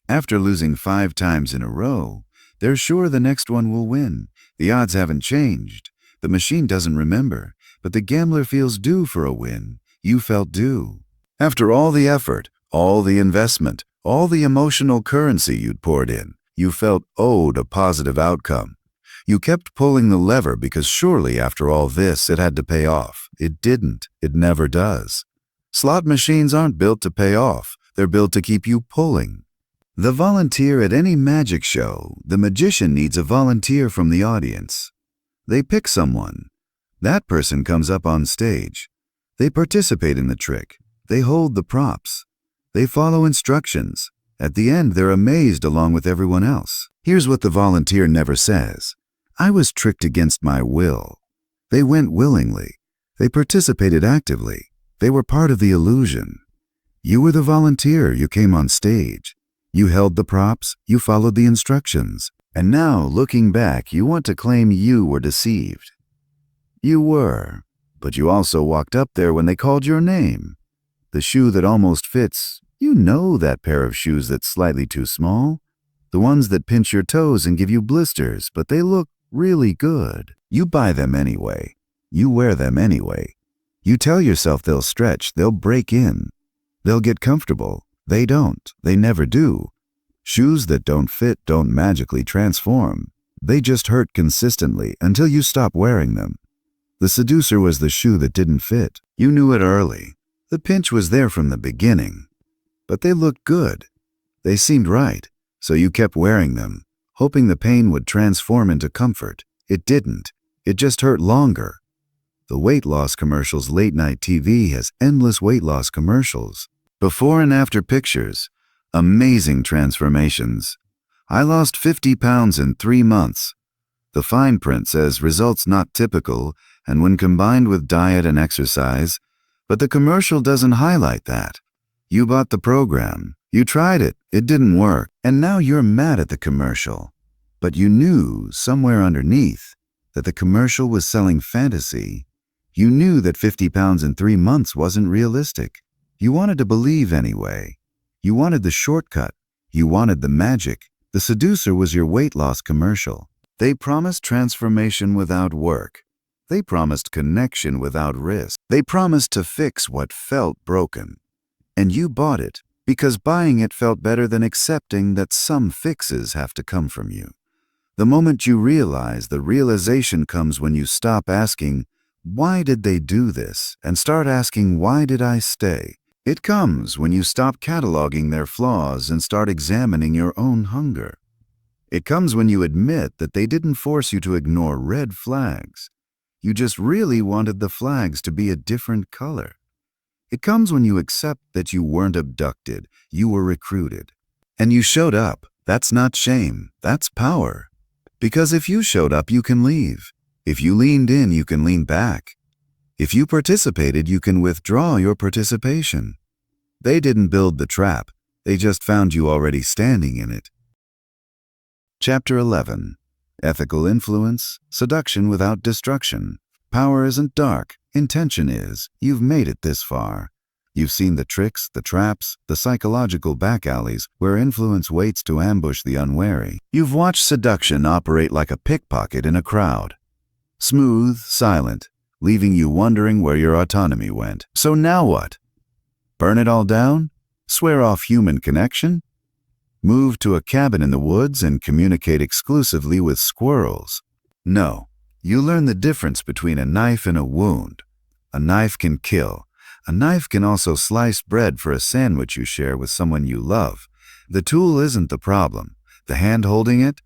After losing 5 times in a row, they're sure the next one will win. The odds haven't changed. The machine doesn't remember, but the gambler feels due for a win. You felt due. After all the effort, all the investment, all the emotional currency you'd poured in, you felt owed a positive outcome. You kept pulling the lever because surely after all this it had to pay off. It didn't. It never does. Slot machines aren't built to pay off. They're built to keep you pulling. The volunteer at any magic show, the magician needs a volunteer from the audience. They pick someone. That person comes up on stage. They participate in the trick. They hold the props. They follow instructions. At the end, they're amazed along with everyone else. Here's what the volunteer never says. I was tricked against my will. They went willingly. They participated actively. They were part of the illusion. You were the volunteer. You came on stage. You held the props. You followed the instructions. And now, looking back, you want to claim you were deceived. You were, but you also walked up there when they called your name. The shoe that almost fits, you know that pair of shoes that's slightly too small. The ones that pinch your toes and give you blisters, but they look really good. You buy them anyway. You wear them anyway. You tell yourself they'll stretch, they'll break in. They'll get comfortable. They don't. They never do. Shoes that don't fit don't magically transform. They just hurt consistently until you stop wearing them. The seducer was the shoe that didn't fit. You knew it early. The pinch was there from the beginning. But they looked good. They seemed right, so you kept wearing them, hoping the pain would transform into comfort. It didn't. It just hurt longer. The weight loss commercials late-night TV has endless weight loss commercials. Before and after pictures. Amazing transformations. I lost 50 pounds in 3 months. The fine print says results not typical and when combined with diet and exercise, but the commercial doesn't highlight that. You bought the program. You tried it. It didn't work. And now you're mad at the commercial. But you knew, somewhere underneath, that the commercial was selling fantasy. You knew that 50 pounds in 3 months wasn't realistic. You wanted to believe anyway. You wanted the shortcut. You wanted the magic. The seducer was your weight loss commercial. They promised transformation without work. They promised connection without risk. They promised to fix what felt broken. And you bought it because buying it felt better than accepting that some fixes have to come from you. The moment you realize, the realization comes when you stop asking, why did they do this? And start asking, why did I stay? It comes when you stop cataloging their flaws and start examining your own hunger. It comes when you admit that they didn't force you to ignore red flags. You just really wanted the flags to be a different color. It comes when you accept that you weren't abducted, you were recruited. And you showed up. That's not shame, that's power. Because if you showed up, you can leave. If you leaned in, you can lean back. If you participated, you can withdraw your participation. They didn't build the trap. They just found you already standing in it. Chapter 11. Ethical influence, seduction without destruction. Power isn't dark, intention is. You've made it this far. You've seen the tricks, the traps, the psychological back alleys where influence waits to ambush the unwary. You've watched seduction operate like a pickpocket in a crowd. Smooth, silent, leaving you wondering where your autonomy went. So now what? Burn it all down? Swear off human connection? Move to a cabin in the woods and communicate exclusively with squirrels? No. You learn the difference between a knife and a wound. A knife can kill. A knife can also slice bread for a sandwich you share with someone you love. The tool isn't the problem. The hand holding it?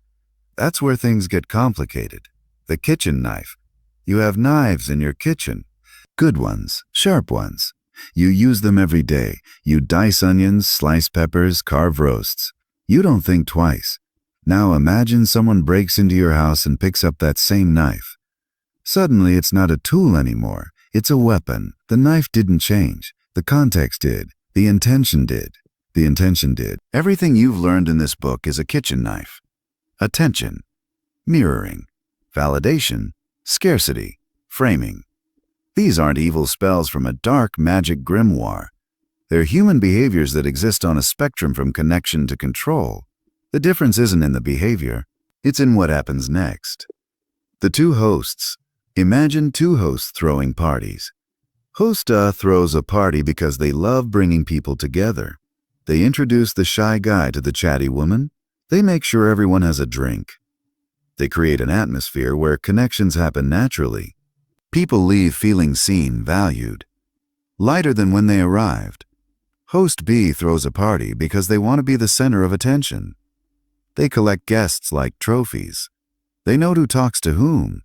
That's where things get complicated. The kitchen knife. You have knives in your kitchen. Good ones, sharp ones. You use them every day. You dice onions, slice peppers, carve roasts. You don't think twice. Now imagine someone breaks into your house and picks up that same knife. Suddenly it's not a tool anymore. It's a weapon. The knife didn't change. The context did. The intention did. The intention did. Everything you've learned in this book is a kitchen knife. Attention, mirroring, validation, scarcity, framing. These aren't evil spells from a dark magic grimoire. They're human behaviors that exist on a spectrum from connection to control. The difference isn't in the behavior. It's in what happens next. The two hosts. Imagine two hosts throwing parties. Host A throws a party because they love bringing people together. They introduce the shy guy to the chatty woman. They make sure everyone has a drink. They create an atmosphere where connections happen naturally. People leave feeling seen, valued. Lighter than when they arrived. Host B throws a party because they want to be the center of attention. They collect guests like trophies. They know who talks to whom.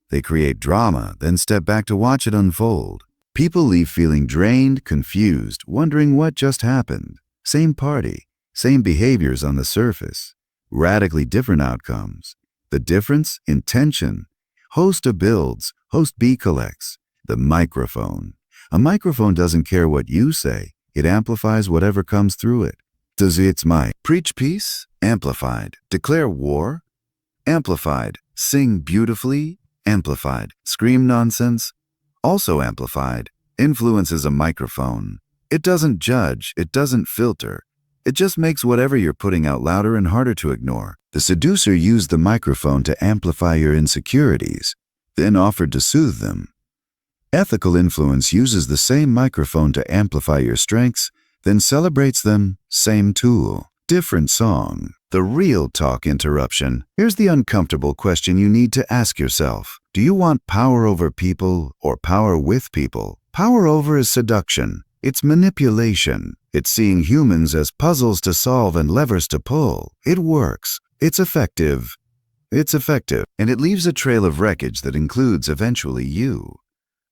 They create drama, then step back to watch it unfold. People leave feeling drained, confused, wondering what just happened. Same party, same behaviors on the surface. Radically different outcomes. The difference? Intention. Host A builds, host B collects. The microphone. A microphone doesn't care what you say. It amplifies whatever comes through it. Does its mic preach peace? Amplified. Declare war? Amplified. Sing beautifully? Amplified. Scream nonsense? Also amplified. Influence is a microphone. It doesn't judge. It doesn't filter. It just makes whatever you're putting out louder and harder to ignore. The seducer used the microphone to amplify your insecurities, then offered to soothe them. Ethical influence uses the same microphone to amplify your strengths, then celebrates them, same tool, different song. The real talk interruption. Here's the uncomfortable question you need to ask yourself. Do you want power over people or power with people? Power over is seduction. It's manipulation. It's seeing humans as puzzles to solve and levers to pull. It works. It's effective. And it leaves a trail of wreckage that includes eventually you.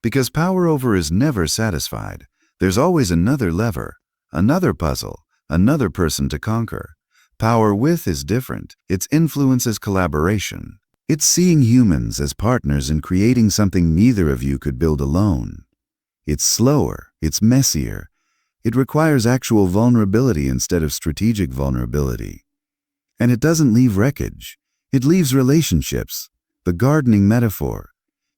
Because power over is never satisfied. There's always another lever, another puzzle, another person to conquer. Power with is different. Its influence is collaboration. It's seeing humans as partners in creating something neither of you could build alone. It's slower. It's messier. It requires actual vulnerability instead of strategic vulnerability. And it doesn't leave wreckage. It leaves relationships. The gardening metaphor.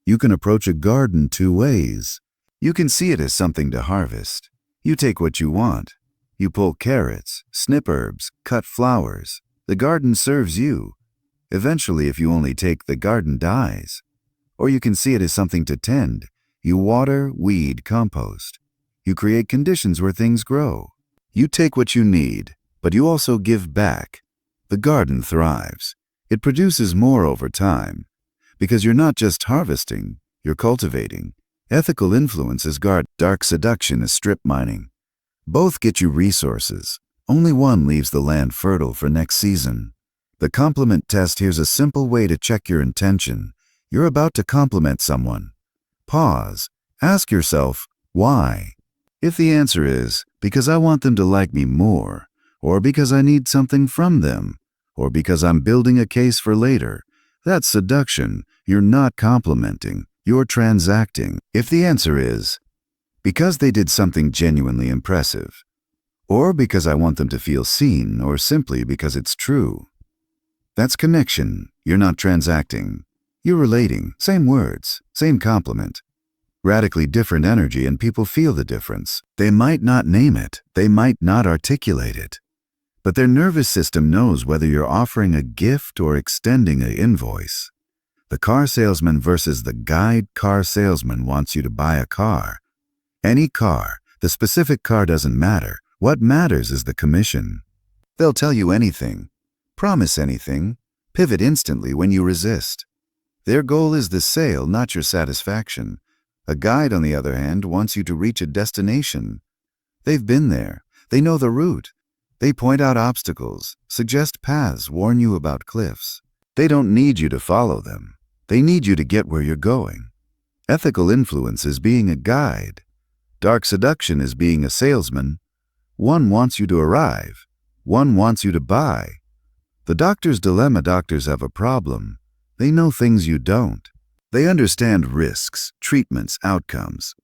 You can approach a garden two ways. You can see it as something to harvest. You take what you want. You pull carrots, snip herbs, cut flowers. The garden serves you. Eventually, if you only take, the garden dies. Or you can see it as something to tend. You water, weed, compost. You create conditions where things grow. You take what you need, but you also give back. The garden thrives. It produces more over time. Because you're not just harvesting, you're cultivating. Ethical influence is dark seduction is strip mining. Both get you resources. Only one leaves the land fertile for next season. The compliment test. Here's a simple way to check your intention. You're about to compliment someone. Pause. Ask yourself, why? If the answer is, because I want them to like me more, or because I need something from them, or because I'm building a case for later, that's seduction. You're not complimenting. You're transacting. If the answer is, because they did something genuinely impressive, or because I want them to feel seen, or simply because it's true, That's connection. You're not transacting. You're relating. Same words, same compliment. Radically different energy, and people feel the difference. They might not name it. They might not articulate it. But their nervous system knows whether you're offering a gift or extending an invoice. The car salesman versus the guide car salesman wants you to buy a car. Any car. The specific car doesn't matter. What matters is the commission. They'll tell you anything, promise anything, pivot instantly when you resist. Their goal is the sale, not your satisfaction. A guide, on the other hand, wants you to reach a destination. They've been there. They know the route. They point out obstacles, suggest paths, warn you about cliffs. They don't need you to follow them. They need you to get where you're going. Ethical influence is being a guide. Dark seduction is being a salesman. One wants you to arrive. One wants you to buy. The doctor's dilemma. Doctors have a problem. They know things you don't. They understand risks, treatments, outcomes.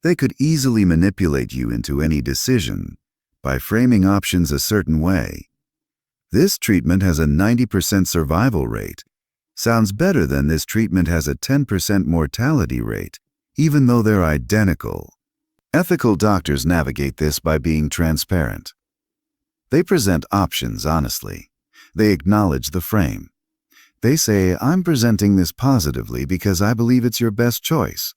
They could easily manipulate you into any decision by framing options a certain way. This treatment has a 90% survival rate. Sounds better than this treatment has a 10% mortality rate, even though they're identical. Ethical doctors navigate this by being transparent. They present options honestly. They acknowledge the frame. They say, I'm presenting this positively because I believe it's your best choice.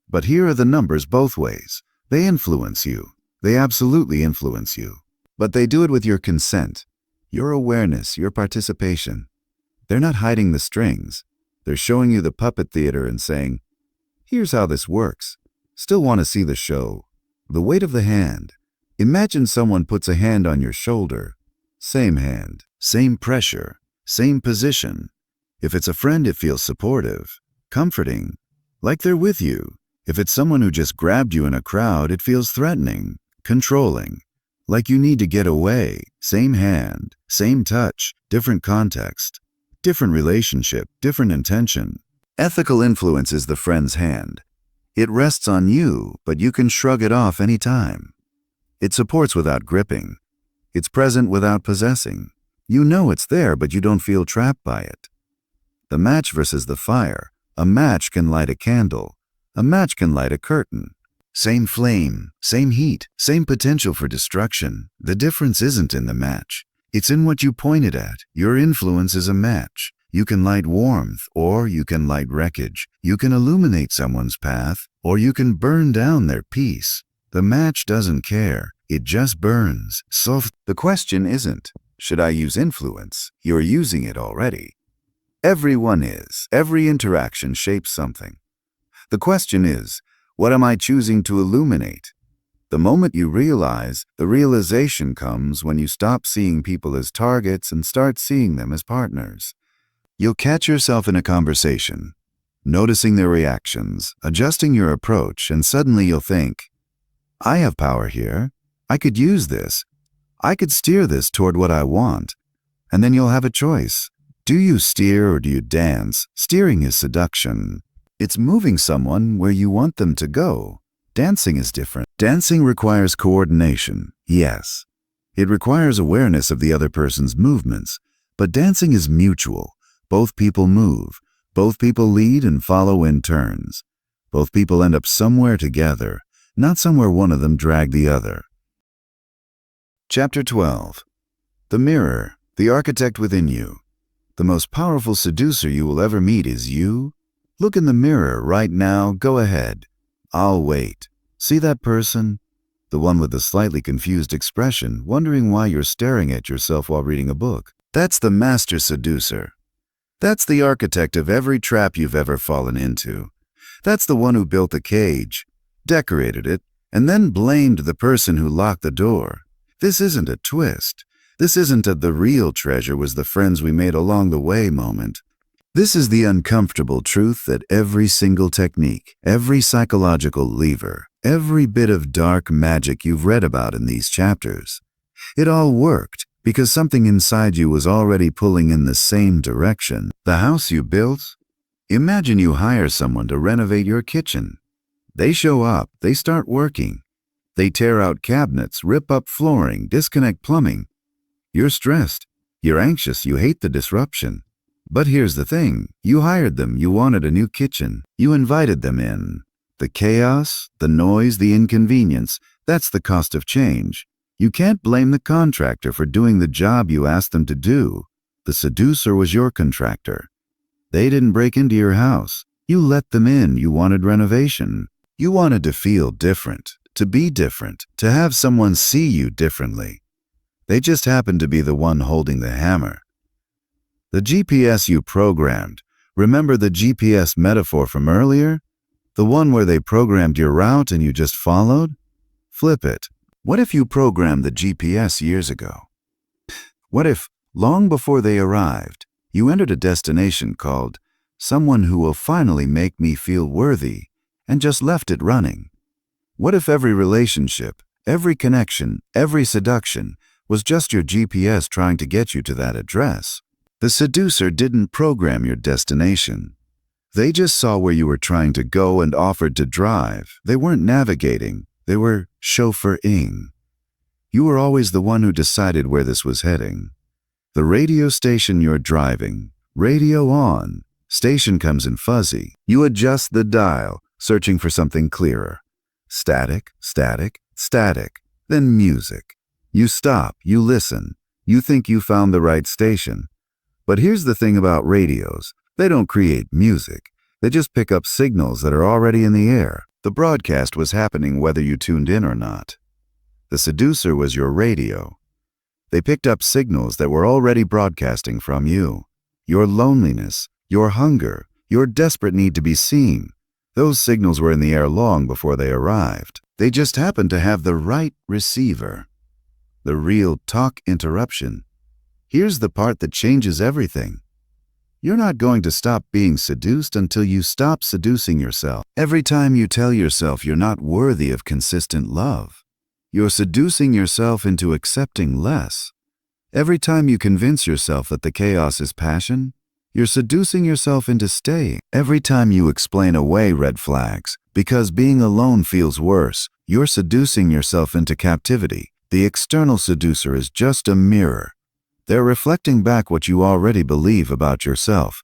But here are the numbers both ways. They influence you. They absolutely influence you. But they do it with your consent, your awareness, your participation. They're not hiding the strings. They're showing you the puppet theater and saying, here's how this works. Still want to see the show. The weight of the hand. Imagine someone puts a hand on your shoulder. Same hand, same pressure, same position. If it's a friend, it feels supportive, comforting, like they're with you. If it's someone who just grabbed you in a crowd, it feels threatening, controlling, like you need to get away. Same hand, same touch, different context, different relationship, different intention. Ethical influence is the friend's hand. It rests on you, but you can shrug it off anytime. It supports without gripping. It's present without possessing. You know it's there, but you don't feel trapped by it. The match versus the fire. A match can light a candle. A match can light a curtain. Same flame, same heat, same potential for destruction. The difference isn't in the match. It's in what you point it at. Your influence is a match. You can light warmth, or you can light wreckage. You can illuminate someone's path, or you can burn down their peace. The match doesn't care. It just burns. So the question isn't, should I use influence? You're using it already. Everyone is. Every interaction shapes something. The question is, what am I choosing to illuminate? The moment you realize, the realization comes when you stop seeing people as targets and start seeing them as partners. You'll catch yourself in a conversation, noticing their reactions, adjusting your approach, and suddenly you'll think, I have power here. I could use this. I could steer this toward what I want. And then you'll have a choice. Do you steer or do you dance? Steering is seduction. It's moving someone where you want them to go. Dancing is different. Dancing requires coordination, yes. It requires awareness of the other person's movements. But dancing is mutual. Both people move. Both people lead and follow in turns. Both people end up somewhere together, not somewhere one of them dragged the other. Chapter 12. The mirror, the architect within you. The most powerful seducer you will ever meet is you. Look in the mirror right now. Go ahead. I'll wait. See that person? The one with the slightly confused expression, wondering why you're staring at yourself while reading a book. That's the master seducer. That's the architect of every trap you've ever fallen into. That's the one who built the cage, decorated it, and then blamed the person who locked the door. This isn't a twist. This isn't a the real treasure was the friends we made along the way moment. This is the uncomfortable truth that every single technique, every psychological lever, every bit of dark magic you've read about in these chapters, it all worked because something inside you was already pulling in the same direction. The house you built? Imagine you hire someone to renovate your kitchen. They show up, they start working. They tear out cabinets, rip up flooring, disconnect plumbing. You're stressed. You're anxious, you hate the disruption. But here's the thing, you hired them, you wanted a new kitchen, you invited them in. The chaos, the noise, the inconvenience, that's the cost of change. You can't blame the contractor for doing the job you asked them to do. The seducer was your contractor. They didn't break into your house. You let them in, you wanted renovation. You wanted to feel different, to be different, to have someone see you differently. They just happened to be the one holding the hammer. The GPS you programmed, remember the GPS metaphor from earlier? The one where they programmed your route and you just followed? Flip it. What if you programmed the GPS years ago? What if, long before they arrived, you entered a destination called someone who will finally make me feel worthy and just left it running? What if every relationship, every connection, every seduction was just your GPS trying to get you to that address? The seducer didn't program your destination. They just saw where you were trying to go and offered to drive. They weren't navigating, they were chauffeuring. You were always the one who decided where this was heading. The radio station you're driving, radio on, station comes in fuzzy. You adjust the dial, searching for something clearer. Static, static, static, then music. You stop, you listen, you think you found the right station. But here's the thing about radios. They don't create music. They just pick up signals that are already in the air. The broadcast was happening whether you tuned in or not. The seducer was your radio. They picked up signals that were already broadcasting from you. Your loneliness, your hunger, your desperate need to be seen. Those signals were in the air long before they arrived. They just happened to have the right receiver. The real talk interruption. Here's the part that changes everything. You're not going to stop being seduced until you stop seducing yourself. Every time you tell yourself you're not worthy of consistent love, you're seducing yourself into accepting less. Every time you convince yourself that the chaos is passion, you're seducing yourself into staying. Every time you explain away red flags, because being alone feels worse, you're seducing yourself into captivity. The external seducer is just a mirror. They're reflecting back what you already believe about yourself.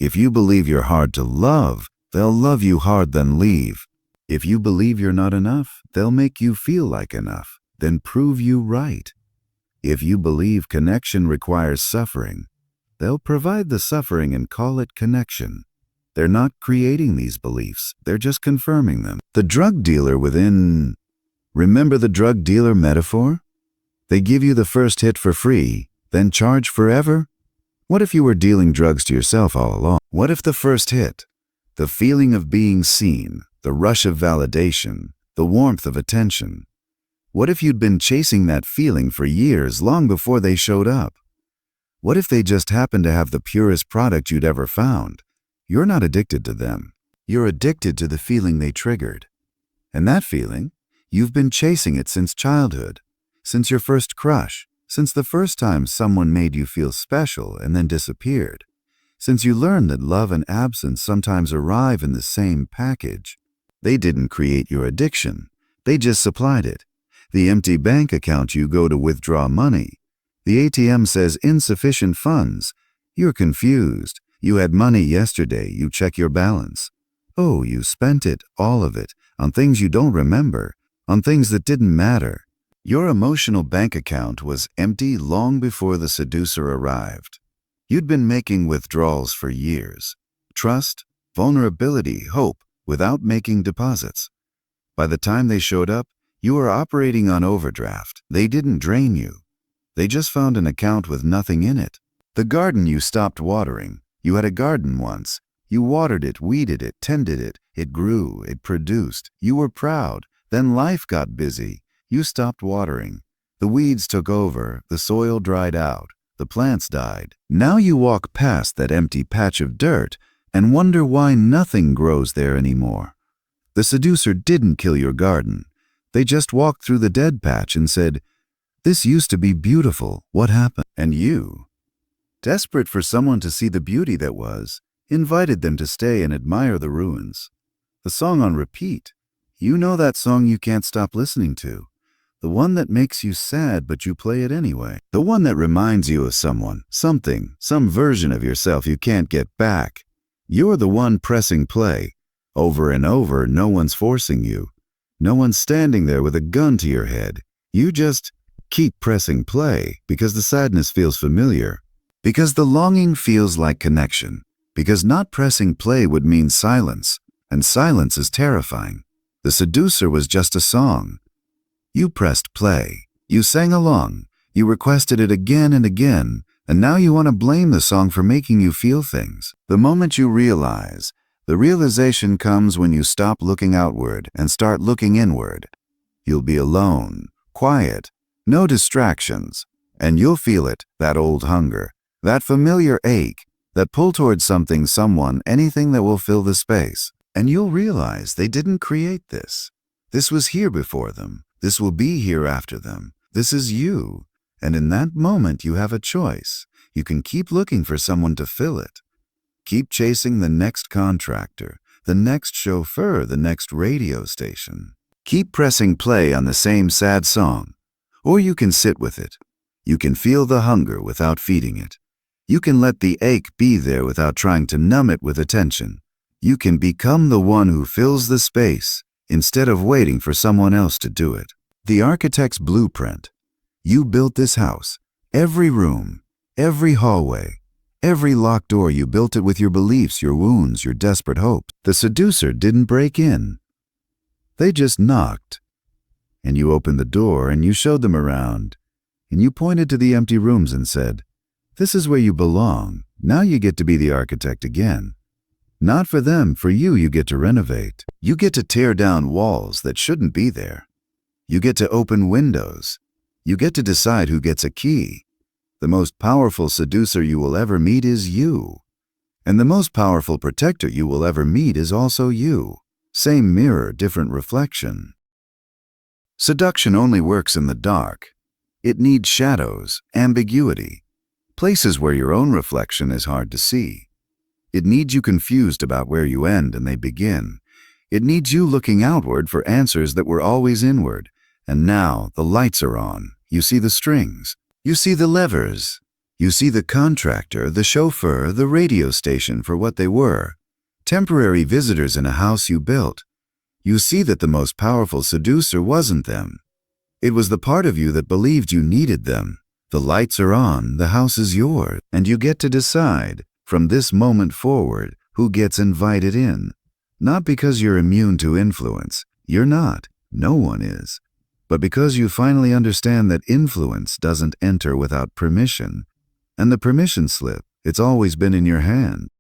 If you believe you're hard to love, they'll love you hard then leave. If you believe you're not enough, they'll make you feel like enough, then prove you right. If you believe connection requires suffering, they'll provide the suffering and call it connection. They're not creating these beliefs, they're just confirming them. The drug dealer within... Remember the drug dealer metaphor? They give you the first hit for free, then charge forever? What if you were dealing drugs to yourself all along? What if the first hit, the feeling of being seen, the rush of validation, the warmth of attention, what if you'd been chasing that feeling for years long before they showed up? What if they just happened to have the purest product you'd ever found? You're not addicted to them. You're addicted to the feeling they triggered. And that feeling, you've been chasing it since childhood, since your first crush, since the first time someone made you feel special and then disappeared, since you learned that love and absence sometimes arrive in the same package. They didn't create your addiction. They just supplied it. The empty bank account you go to withdraw money. The ATM says insufficient funds. You're confused. You had money yesterday. You check your balance. Oh, you spent it, all of it, on things you don't remember, on things that didn't matter. Your emotional bank account was empty long before the seducer arrived. You'd been making withdrawals for years. Trust, vulnerability, hope, without making deposits. By the time they showed up, you were operating on overdraft. They didn't drain you. They just found an account with nothing in it. The garden you stopped watering. You had a garden once. You watered it, weeded it, tended it. It grew, it produced. You were proud. Then life got busy. You stopped watering. The weeds took over. The soil dried out. The plants died. Now you walk past that empty patch of dirt and wonder why nothing grows there anymore. The seducer didn't kill your garden. They just walked through the dead patch and said, "This used to be beautiful. What happened?" And you, desperate for someone to see the beauty that was, invited them to stay and admire the ruins. The song on repeat. You know that song you can't stop listening to. The one that makes you sad but you play it anyway. The one that reminds you of someone, something, some version of yourself you can't get back. You're the one pressing play. Over and over, no one's forcing you. No one's standing there with a gun to your head. You just keep pressing play because the sadness feels familiar. Because the longing feels like connection. Because not pressing play would mean silence, and silence is terrifying. The Seducer was just a song. You pressed play. You sang along. You requested it again and again, and now you want to blame the song for making you feel things. The moment you realize, the realization comes when you stop looking outward and start looking inward. You'll be alone, quiet, no distractions, and you'll feel it, that old hunger, that familiar ache, that pull towards something, someone, anything that will fill the space. And you'll realize they didn't create this. This was here before them. This will be here after them. This is you. And in that moment, you have a choice. You can keep looking for someone to fill it. Keep chasing the next contractor, the next chauffeur, the next radio station. Keep pressing play on the same sad song. Or you can sit with it. You can feel the hunger without feeding it. You can let the ache be there without trying to numb it with attention. You can become the one who fills the space instead of waiting for someone else to do it. The architect's blueprint. You built this house. Every room, every hallway, every locked door, you built it with your beliefs, your wounds, your desperate hopes. The Seducer didn't break in. They just knocked. And you opened the door and you showed them around. And you pointed to the empty rooms and said, "This is where you belong. Now you get to be the architect again." Not for them, for you, you get to renovate. You get to tear down walls that shouldn't be there. You get to open windows. You get to decide who gets a key. The most powerful seducer you will ever meet is you. And the most powerful protector you will ever meet is also you. Same mirror, different reflection. Seduction only works in the dark. It needs shadows, ambiguity, places where your own reflection is hard to see. It needs you confused about where you end and they begin. It needs you looking outward for answers that were always inward. And now the lights are on. You see the strings. You see the levers. You see the contractor, the chauffeur, the radio station for what they were. Temporary visitors in a house you built. You see that the most powerful seducer wasn't them. It was the part of you that believed you needed them. The lights are on, the house is yours, and you get to decide, from this moment forward, who gets invited in. Not because you're immune to influence. You're not. No one is. But because you finally understand that influence doesn't enter without permission. And the permission slip, it's always been in your hand.